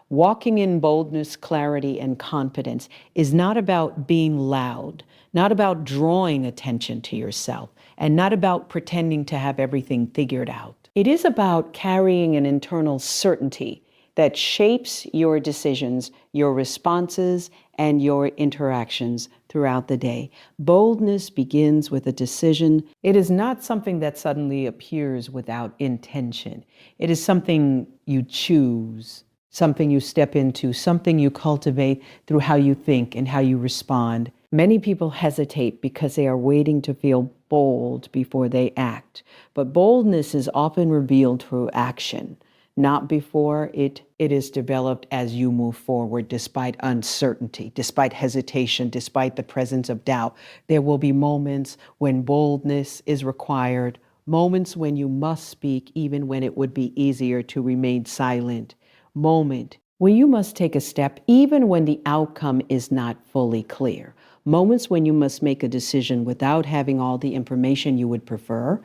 Walking in boldness, clarity, and confidence is not about being loud, not about drawing attention to yourself, and not about pretending to have everything figured out. It is about carrying an internal certainty that shapes your decisions, your responses, and your interactions throughout the day. Boldness begins with a decision. It is not something that suddenly appears without intention. It is something you choose, something you step into, something you cultivate through how you think and how you respond. Many people hesitate because they are waiting to feel bold before they act. But boldness is often revealed through action, not before it is developed as you move forward, despite uncertainty, despite hesitation, despite the presence of doubt. There will be moments when boldness is required, Moments when you must speak even when it would be easier to remain silent. Moment when you must take a step even when the outcome is not fully clear. Moments when you must make a decision without having all the information you would prefer.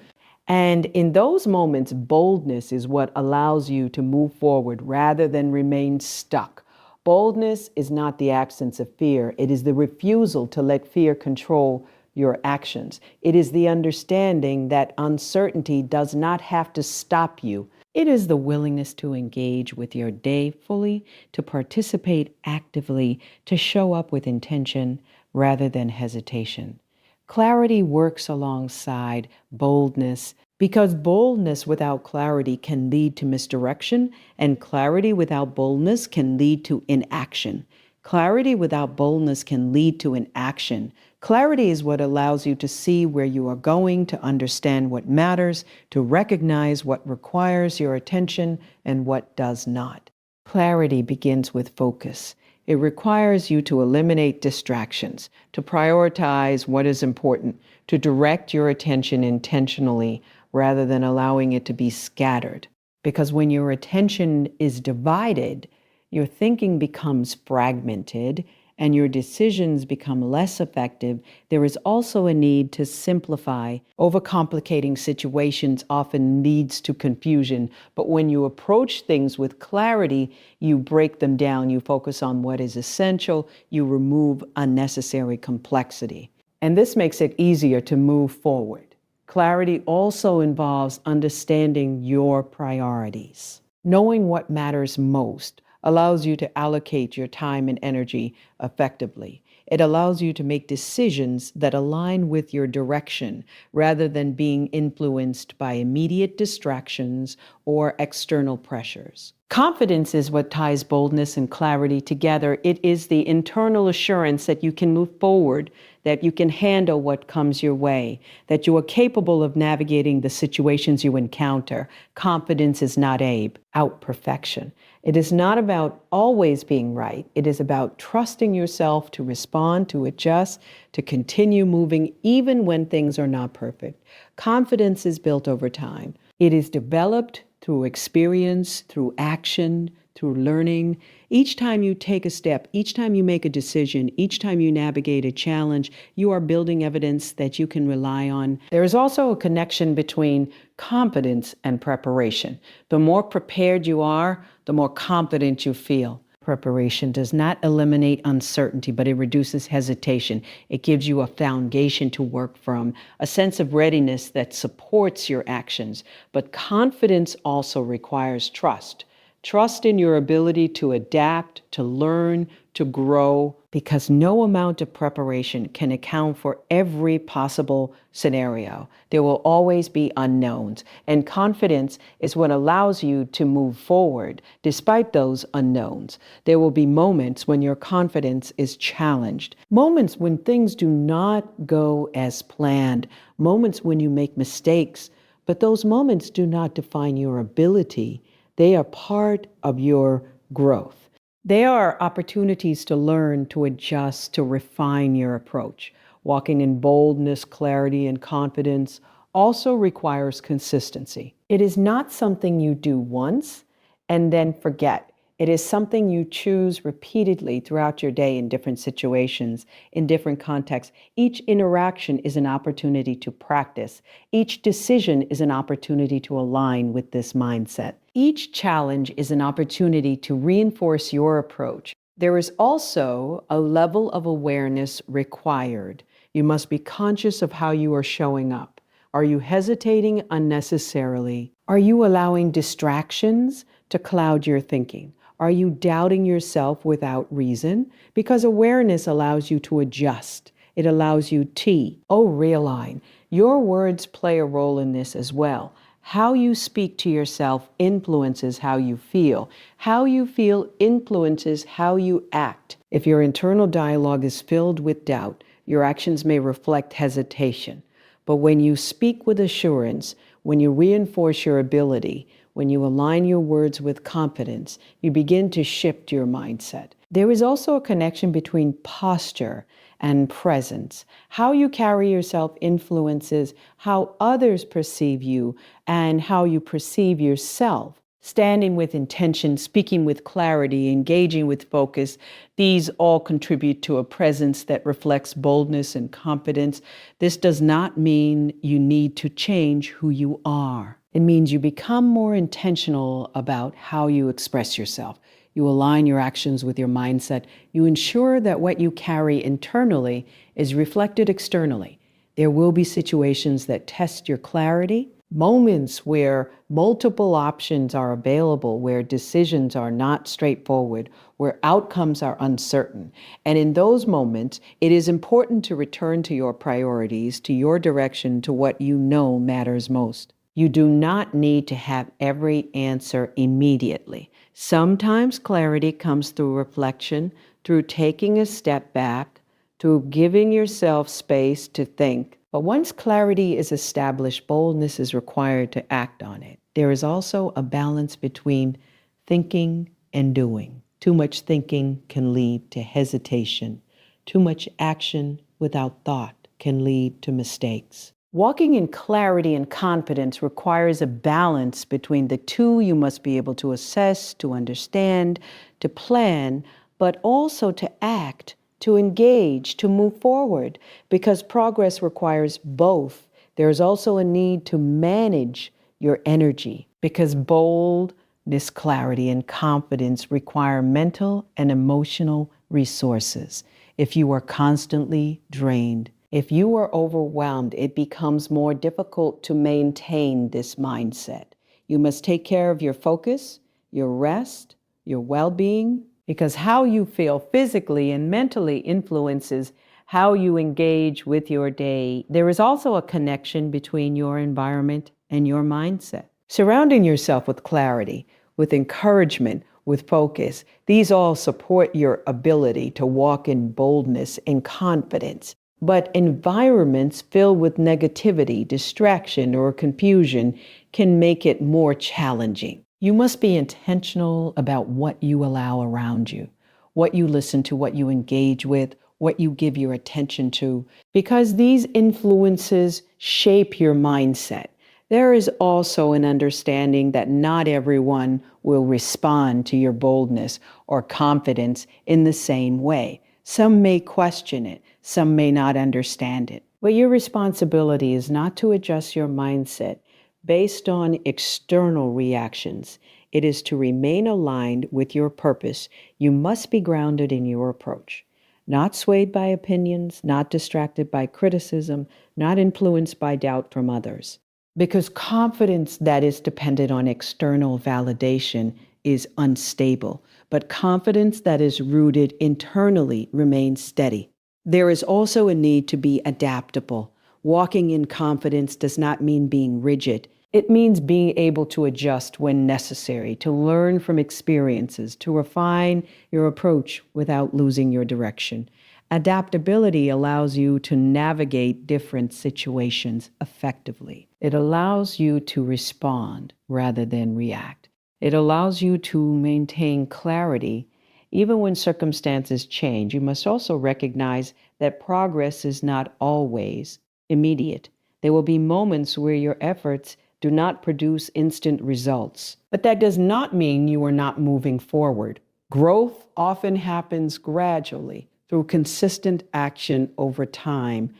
And in those moments, boldness is what allows you to move forward rather than remain stuck. Boldness is not the absence of fear. It is the refusal to let fear control your actions. It is the understanding that uncertainty does not have to stop you. It is the willingness to engage with your day fully, to participate actively, to show up with intention rather than hesitation. Clarity works alongside boldness because boldness without clarity can lead to misdirection, and clarity without boldness can lead to inaction. Clarity without boldness can lead to inaction. Clarity is what allows you to see where you are going, to understand what matters, to recognize what requires your attention and what does not. Clarity begins with focus. It requires you to eliminate distractions, to prioritize what is important, to direct your attention intentionally rather than allowing it to be scattered. Because when your attention is divided, your thinking becomes fragmented and your decisions become less effective. There is also a need to simplify. Overcomplicating situations often leads to confusion, but when you approach things with clarity, you break them down, you focus on what is essential, you remove unnecessary complexity. And this makes it easier to move forward. Clarity also involves understanding your priorities. Knowing what matters most allows you to allocate your time and energy effectively. It allows you to make decisions that align with your direction rather than being influenced by immediate distractions or external pressures. Confidence is what ties boldness and clarity together. It is the internal assurance that you can move forward, that you can handle what comes your way, that you are capable of navigating the situations you encounter. Confidence is not about perfection. It is not about always being right. It is about trusting yourself to respond, to adjust, to continue moving even when things are not perfect. Confidence is built over time. It is developed through experience, through action, through learning. Each time you take a step, each time you make a decision, each time you navigate a challenge, you are building evidence that you can rely on. There is also a connection between confidence and preparation. The more prepared you are, the more confident you feel. Preparation does not eliminate uncertainty, but it reduces hesitation. It gives you a foundation to work from, a sense of readiness that supports your actions. But confidence also requires trust. Trust in your ability to adapt, to learn, to grow, because no amount of preparation can account for every possible scenario. There will always be unknowns, and confidence is what allows you to move forward despite those unknowns. There will be moments when your confidence is challenged, moments when things do not go as planned, moments when you make mistakes, but those moments do not define your ability. They are part of your growth. They are opportunities to learn, to adjust, to refine your approach. Walking in boldness, clarity, and confidence also requires consistency. It is not something you do once and then forget. It is something you choose repeatedly throughout your day in different situations, in different contexts. Each interaction is an opportunity to practice. Each decision is an opportunity to align with this mindset. Each challenge is an opportunity to reinforce your approach. There is also a level of awareness required. You must be conscious of how you are showing up. Are you hesitating unnecessarily? Are you allowing distractions to cloud your thinking? Are you doubting yourself without reason? Because awareness allows you to adjust. It allows you to realign. Your words play a role in this as well. How you speak to yourself influences how you feel. How you feel influences how you act. If your internal dialogue is filled with doubt, your actions may reflect hesitation. But when you speak with assurance, when you reinforce your ability, when you align your words with confidence, you begin to shift your mindset. There is also a connection between posture and presence. How you carry yourself influences how others perceive you and how you perceive yourself. Standing with intention, speaking with clarity, engaging with focus, these all contribute to a presence that reflects boldness and confidence. This does not mean you need to change who you are. It means you become more intentional about how you express yourself. You align your actions with your mindset. You ensure that what you carry internally is reflected externally. There will be situations that test your clarity, moments where multiple options are available, where decisions are not straightforward, where outcomes are uncertain. And in those moments, it is important to return to your priorities, to your direction, to what you know matters most. You do not need to have every answer immediately. Sometimes clarity comes through reflection, through taking a step back, through giving yourself space to think. But once clarity is established, boldness is required to act on it. There is also a balance between thinking and doing. Too much thinking can lead to hesitation. Too much action without thought can lead to mistakes. Walking in clarity and confidence requires a balance between the two. You must be able to assess, to understand, to plan, but also to act, to engage, to move forward, because progress requires both. There's also a need to manage your energy, because boldness, clarity, and confidence require mental and emotional resources. If you are constantly drained, if you are overwhelmed, it becomes more difficult to maintain this mindset. You must take care of your focus, your rest, your well-being, because how you feel physically and mentally influences how you engage with your day. There is also a connection between your environment and your mindset. Surrounding yourself with clarity, with encouragement, with focus, these all support your ability to walk in boldness and confidence. But environments filled with negativity, distraction, or confusion can make it more challenging. You must be intentional about what you allow around you, what you listen to, what you engage with, what you give your attention to, because these influences shape your mindset. There is also an understanding that not everyone will respond to your boldness or confidence in the same way. Some may question it. Some may not understand it. But your responsibility is not to adjust your mindset based on external reactions. It is to remain aligned with your purpose. You must be grounded in your approach, not swayed by opinions, not distracted by criticism, not influenced by doubt from others. Because confidence that is dependent on external validation is unstable, but confidence that is rooted internally remains steady. There is also a need to be adaptable. Walking in confidence does not mean being rigid. It means being able to adjust when necessary, to learn from experiences, to refine your approach without losing your direction. Adaptability allows you to navigate different situations effectively. It allows you to respond rather than react. It allows you to maintain clarity even when circumstances change. You must also recognize that progress is not always immediate. There will be moments where your efforts do not produce instant results. But that does not mean you are not moving forward. Growth often happens gradually through consistent action over time.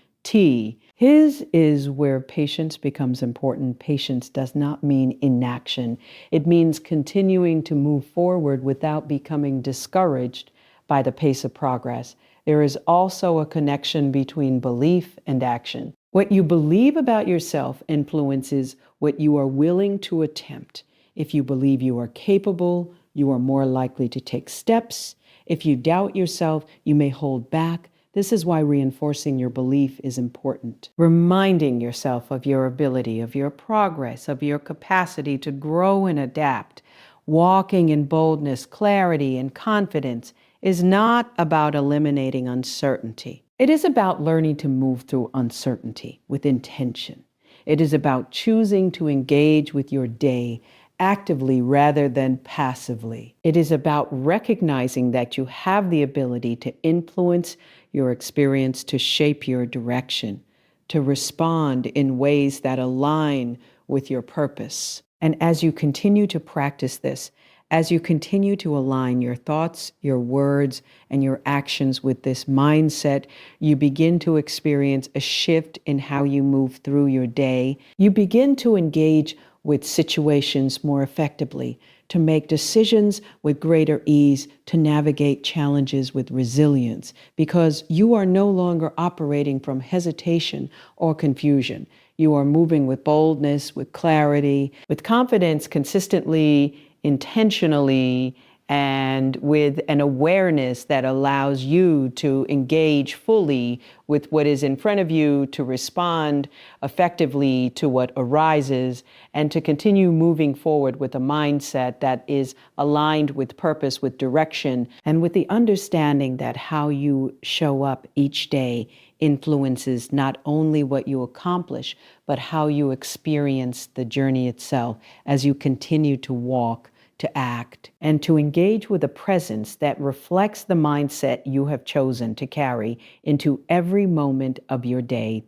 His is where patience becomes important. Patience does not mean inaction. It means continuing to move forward without becoming discouraged by the pace of progress. There is also a connection between belief and action. What you believe about yourself influences what you are willing to attempt. If you believe you are capable, you are more likely to take steps. If you doubt yourself, you may hold back. This is why reinforcing your belief is important. Reminding yourself of your ability, of your progress, of your capacity to grow and adapt. Walking in boldness, clarity, and confidence is not about eliminating uncertainty. It is about learning to move through uncertainty with intention. It is about choosing to engage with your day actively rather than passively. It is about recognizing that you have the ability to influence your experience, to shape your direction, to respond in ways that align with your purpose. And as you continue to practice this, as you continue to align your thoughts, your words, and your actions with this mindset, you begin to experience a shift in how you move through your day. You begin to engage with situations more effectively, to make decisions with greater ease, to navigate challenges with resilience, because you are no longer operating from hesitation or confusion. You are moving with boldness, with clarity, with confidence, consistently, intentionally, and with an awareness that allows you to engage fully with what is in front of you, to respond effectively to what arises, and to continue moving forward with a mindset that is aligned with purpose, with direction, and with the understanding that how you show up each day influences not only what you accomplish, but how you experience the journey itself as you continue to walk, to act, and to engage with a presence that reflects the mindset you have chosen to carry into every moment of your day.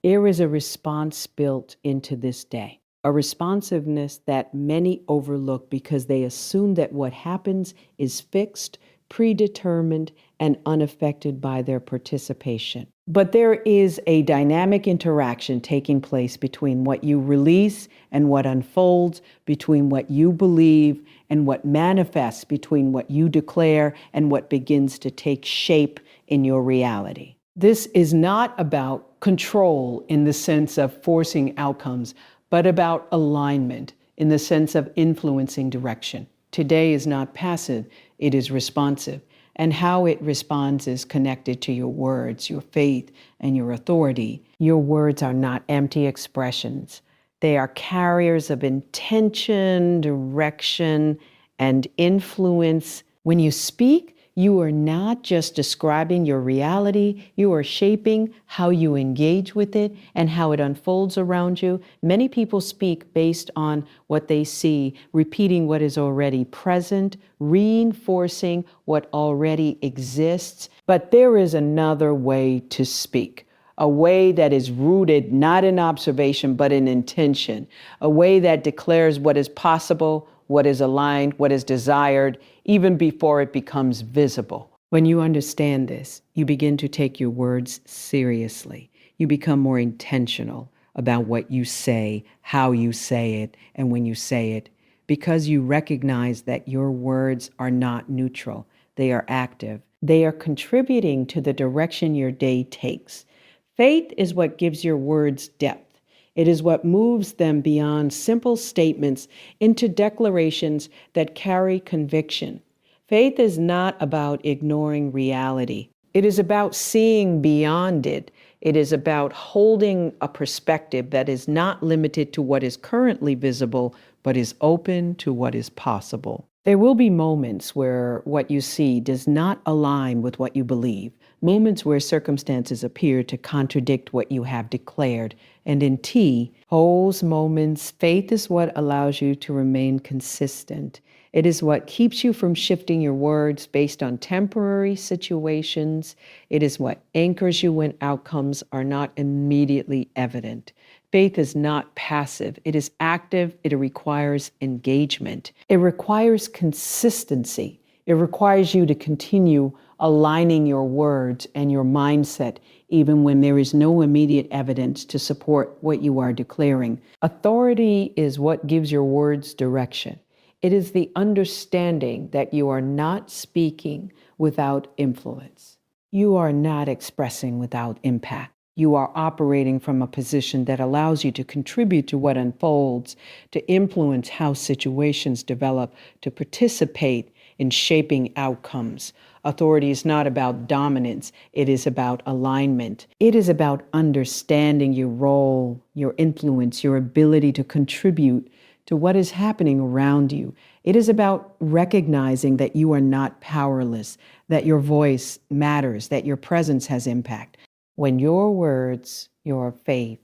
There is a response built into this day, a responsiveness that many overlook because they assume that what happens is fixed, predetermined, and unaffected by their participation. But there is a dynamic interaction taking place between what you release and what unfolds, between what you believe and what manifests, between what you declare and what begins to take shape in your reality. This is not about control in the sense of forcing outcomes, but about alignment in the sense of influencing direction. Today is not passive, it is responsive. And how it responds is connected to your words, your faith, and your authority. Your words are not empty expressions. They are carriers of intention, direction, and influence. When you speak, you are not just describing your reality, you are shaping how you engage with it and how it unfolds around you. Many people speak based on what they see, repeating what is already present, reinforcing what already exists. But there is another way to speak, a way that is rooted not in observation, but in intention, a way that declares what is possible, what is aligned, what is desired, even before it becomes visible. When you understand this, you begin to take your words seriously. You become more intentional about what you say, how you say it, and when you say it, because you recognize that your words are not neutral. They are active. They are contributing to the direction your day takes. Faith is what gives your words depth. It is what moves them beyond simple statements into declarations that carry conviction. Faith is not about ignoring reality. It is about seeing beyond it. It is about holding a perspective that is not limited to what is currently visible, but is open to what is possible. There will be moments where what you see does not align with what you believe, moments where circumstances appear to contradict what you have declared. And in those moments, faith is what allows you to remain consistent. It is what keeps you from shifting your words based on temporary situations. It is what anchors you when outcomes are not immediately evident. Faith is not passive. It is active. It requires engagement. It requires consistency. It requires you to continue aligning your words and your mindset, even when there is no immediate evidence to support what you are declaring. Authority is what gives your words direction. It is the understanding that you are not speaking without influence. You are not expressing without impact. You are operating from a position that allows you to contribute to what unfolds, to influence how situations develop, to participate in shaping outcomes. Authority is not about dominance. It is about alignment. It is about understanding your role, your influence, your ability to contribute to what is happening around you. It is about recognizing that you are not powerless, that your voice matters, that your presence has impact. When your words, your faith,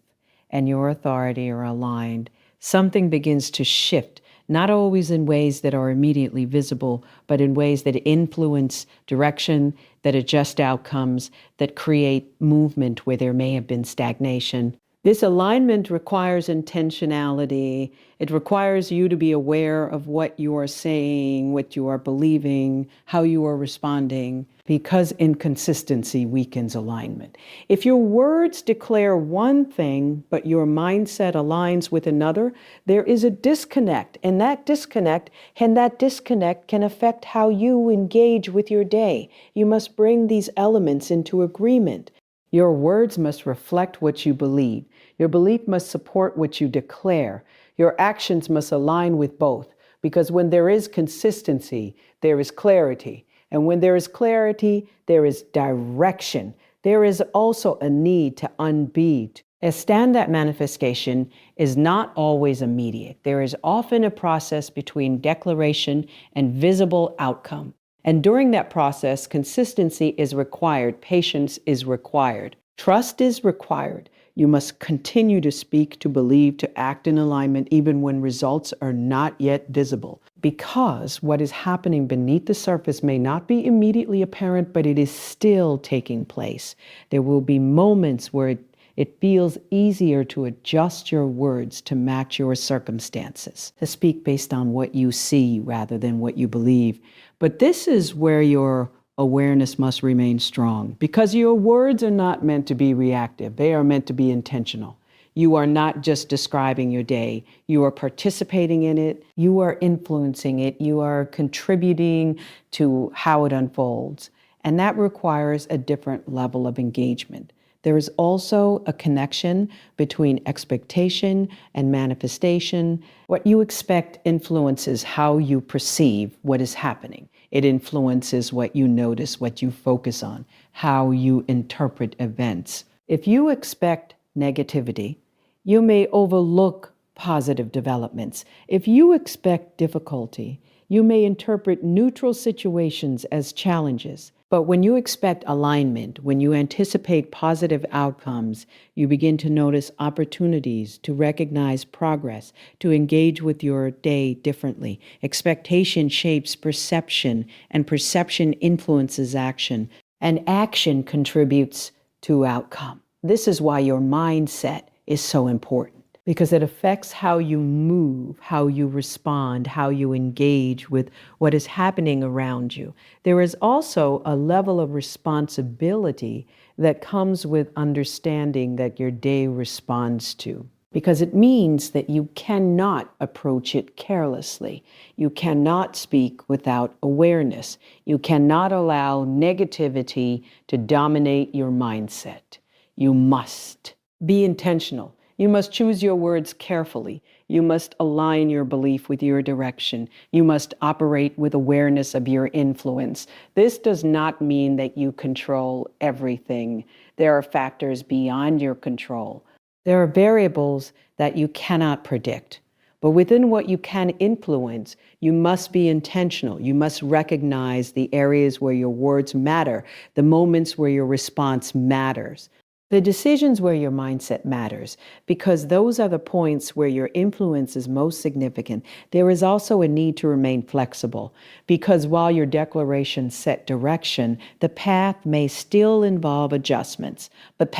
and your authority are aligned, something begins to shift not always in ways that are immediately visible, but in ways that influence direction, that adjust outcomes, that create movement where there may have been stagnation. This alignment requires intentionality. It requires you to be aware of what you are saying, what you are believing, how you are responding, because inconsistency weakens alignment. If your words declare one thing, but your mindset aligns with another, there is a disconnect, and that disconnect can affect how you engage with your day. You must bring these elements into agreement. Your words must reflect what you believe. Your belief must support what you declare. Your actions must align with both, because when there is consistency, there is clarity. And when there is clarity, there is direction. There is also a need to unbeat. That manifestation is not always immediate. There is often a process between declaration and visible outcome. And during that process, consistency is required, patience is required, trust is required. You must continue to speak, to believe, to act in alignment, even when results are not yet visible. Because what is happening beneath the surface may not be immediately apparent, but it is still taking place. There will be moments where it feels easier to adjust your words to match your circumstances, to speak based on what you see rather than what you believe. But this is where your awareness must remain strong, because your words are not meant to be reactive. They are meant to be intentional. You are not just describing your day. You are participating in it. You are influencing it. You are contributing to how it unfolds. And that requires a different level of engagement. There is also a connection between expectation and manifestation. What you expect influences how you perceive what is happening. It influences what you notice, what you focus on, how you interpret events. If you expect negativity, you may overlook positive developments. If you expect difficulty, you may interpret neutral situations as challenges. But when you expect alignment, when you anticipate positive outcomes, you begin to notice opportunities, to recognize progress, to engage with your day differently. Expectation shapes perception, and perception influences action, and action contributes to outcome. This is why your mindset is so important, because it affects how you move, how you respond, how you engage with what is happening around you. There is also a level of responsibility that comes with understanding that your day responds to, because it means that you cannot approach it carelessly. You cannot speak without awareness. You cannot allow negativity to dominate your mindset. You must be intentional. You must choose your words carefully. You must align your belief with your direction. You must operate with awareness of your influence. This does not mean that you control everything. There are factors beyond your control. There are variables that you cannot predict. But within what you can influence, you must be intentional. You must recognize the areas where your words matter, the moments where your response matters. The decisions where your mindset matters, because those are the points where your influence is most significant. There is also a need to remain flexible, because while your declarations set direction, the path may still involve adjustments. You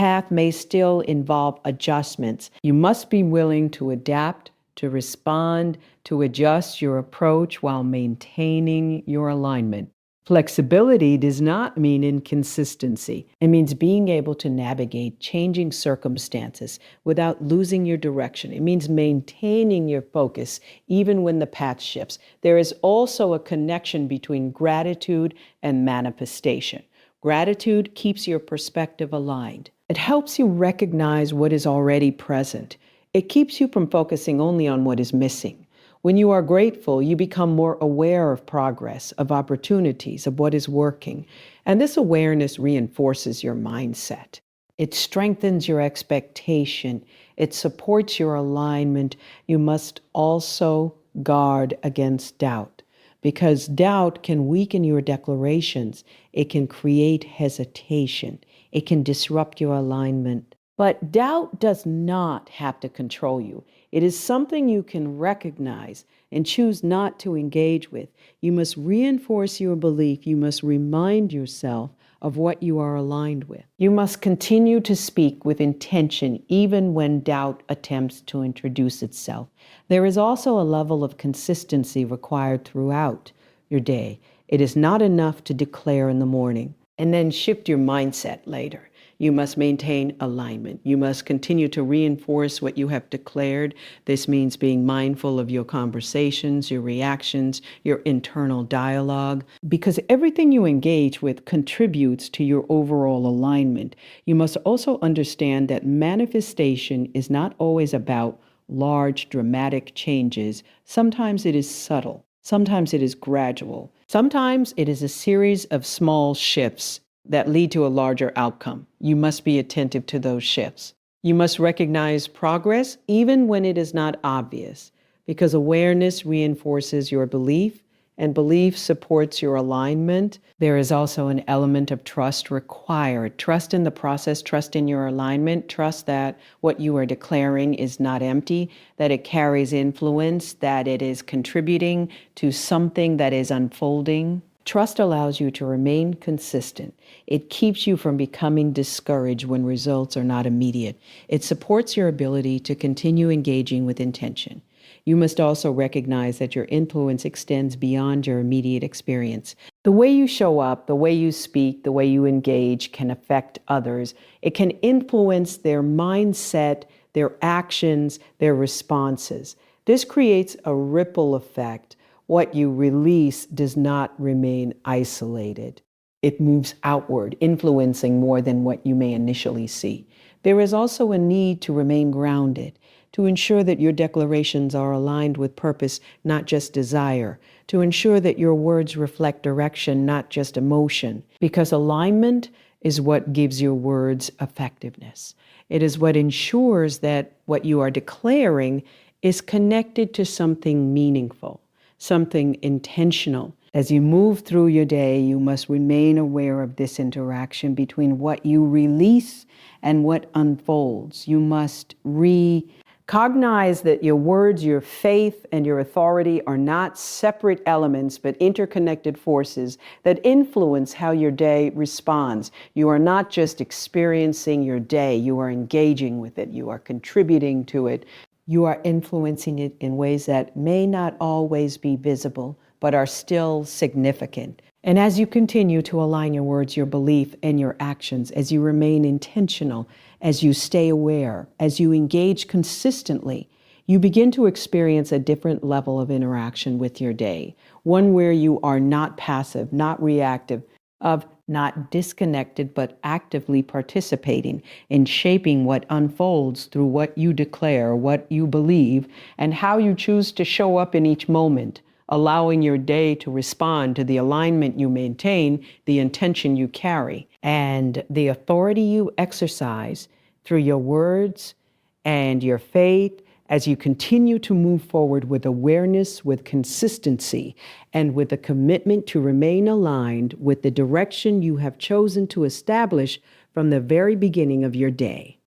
must be willing to adapt, to respond, to adjust your approach while maintaining your alignment. Flexibility does not mean inconsistency. It means being able to navigate changing circumstances without losing your direction. It means maintaining your focus even when the path shifts. There is also a connection between gratitude and manifestation. Gratitude keeps your perspective aligned. It helps you recognize what is already present. It keeps you from focusing only on what is missing. When you are grateful, you become more aware of progress, of opportunities, of what is working. And this awareness reinforces your mindset. It strengthens your expectation. It supports your alignment. You must also guard against doubt, because doubt can weaken your declarations. It can create hesitation. It can disrupt your alignment. But doubt does not have to control you. It is something you can recognize and choose not to engage with. You must reinforce your belief. You must remind yourself of what you are aligned with. You must continue to speak with intention even when doubt attempts to introduce itself. There is also a level of consistency required throughout your day. It is not enough to declare in the morning and then shift your mindset later. You must maintain alignment. You must continue to reinforce what you have declared. This means being mindful of your conversations, your reactions, your internal dialogue, because everything you engage with contributes to your overall alignment. You must also understand that manifestation is not always about large, dramatic changes. Sometimes it is subtle. Sometimes it is gradual. Sometimes it is a series of small shifts that lead to a larger outcome. You must be attentive to those shifts. You must recognize progress even when it is not obvious, because awareness reinforces your belief and belief supports your alignment. There is also an element of trust required. Trust in the process, trust in your alignment, trust that what you are declaring is not empty, that it carries influence, that it is contributing to something that is unfolding. Trust allows you to remain consistent. It keeps you from becoming discouraged when results are not immediate. It supports your ability to continue engaging with intention. You must also recognize that your influence extends beyond your immediate experience. The way you show up, the way you speak, the way you engage can affect others. It can influence their mindset, their actions, their responses. This creates a ripple effect. What you release does not remain isolated. It moves outward, influencing more than what you may initially see. There is also a need to remain grounded, to ensure that your declarations are aligned with purpose, not just desire, to ensure that your words reflect direction, not just emotion, because alignment is what gives your words effectiveness. It is what ensures that what you are declaring is connected to something meaningful, something intentional. As you move through your day, you must remain aware of this interaction between what you release and what unfolds. You must recognize that your words, your faith, and your authority are not separate elements, but interconnected forces that influence how your day responds. You are not just experiencing your day, you are engaging with it, you are contributing to it. You are influencing it in ways that may not always be visible, but are still significant. And as you continue to align your words, your belief, and your actions, as you remain intentional, as you stay aware, as you engage consistently, you begin to experience a different level of interaction with your day, one where you are not passive, not reactive, not disconnected, but actively participating in shaping what unfolds through what you declare, what you believe, and how you choose to show up in each moment, allowing your day to respond to the alignment you maintain, the intention you carry, and the authority you exercise through your words and your faith as you continue to move forward with awareness, with consistency, and with a commitment to remain aligned with the direction you have chosen to establish from the very beginning of your day.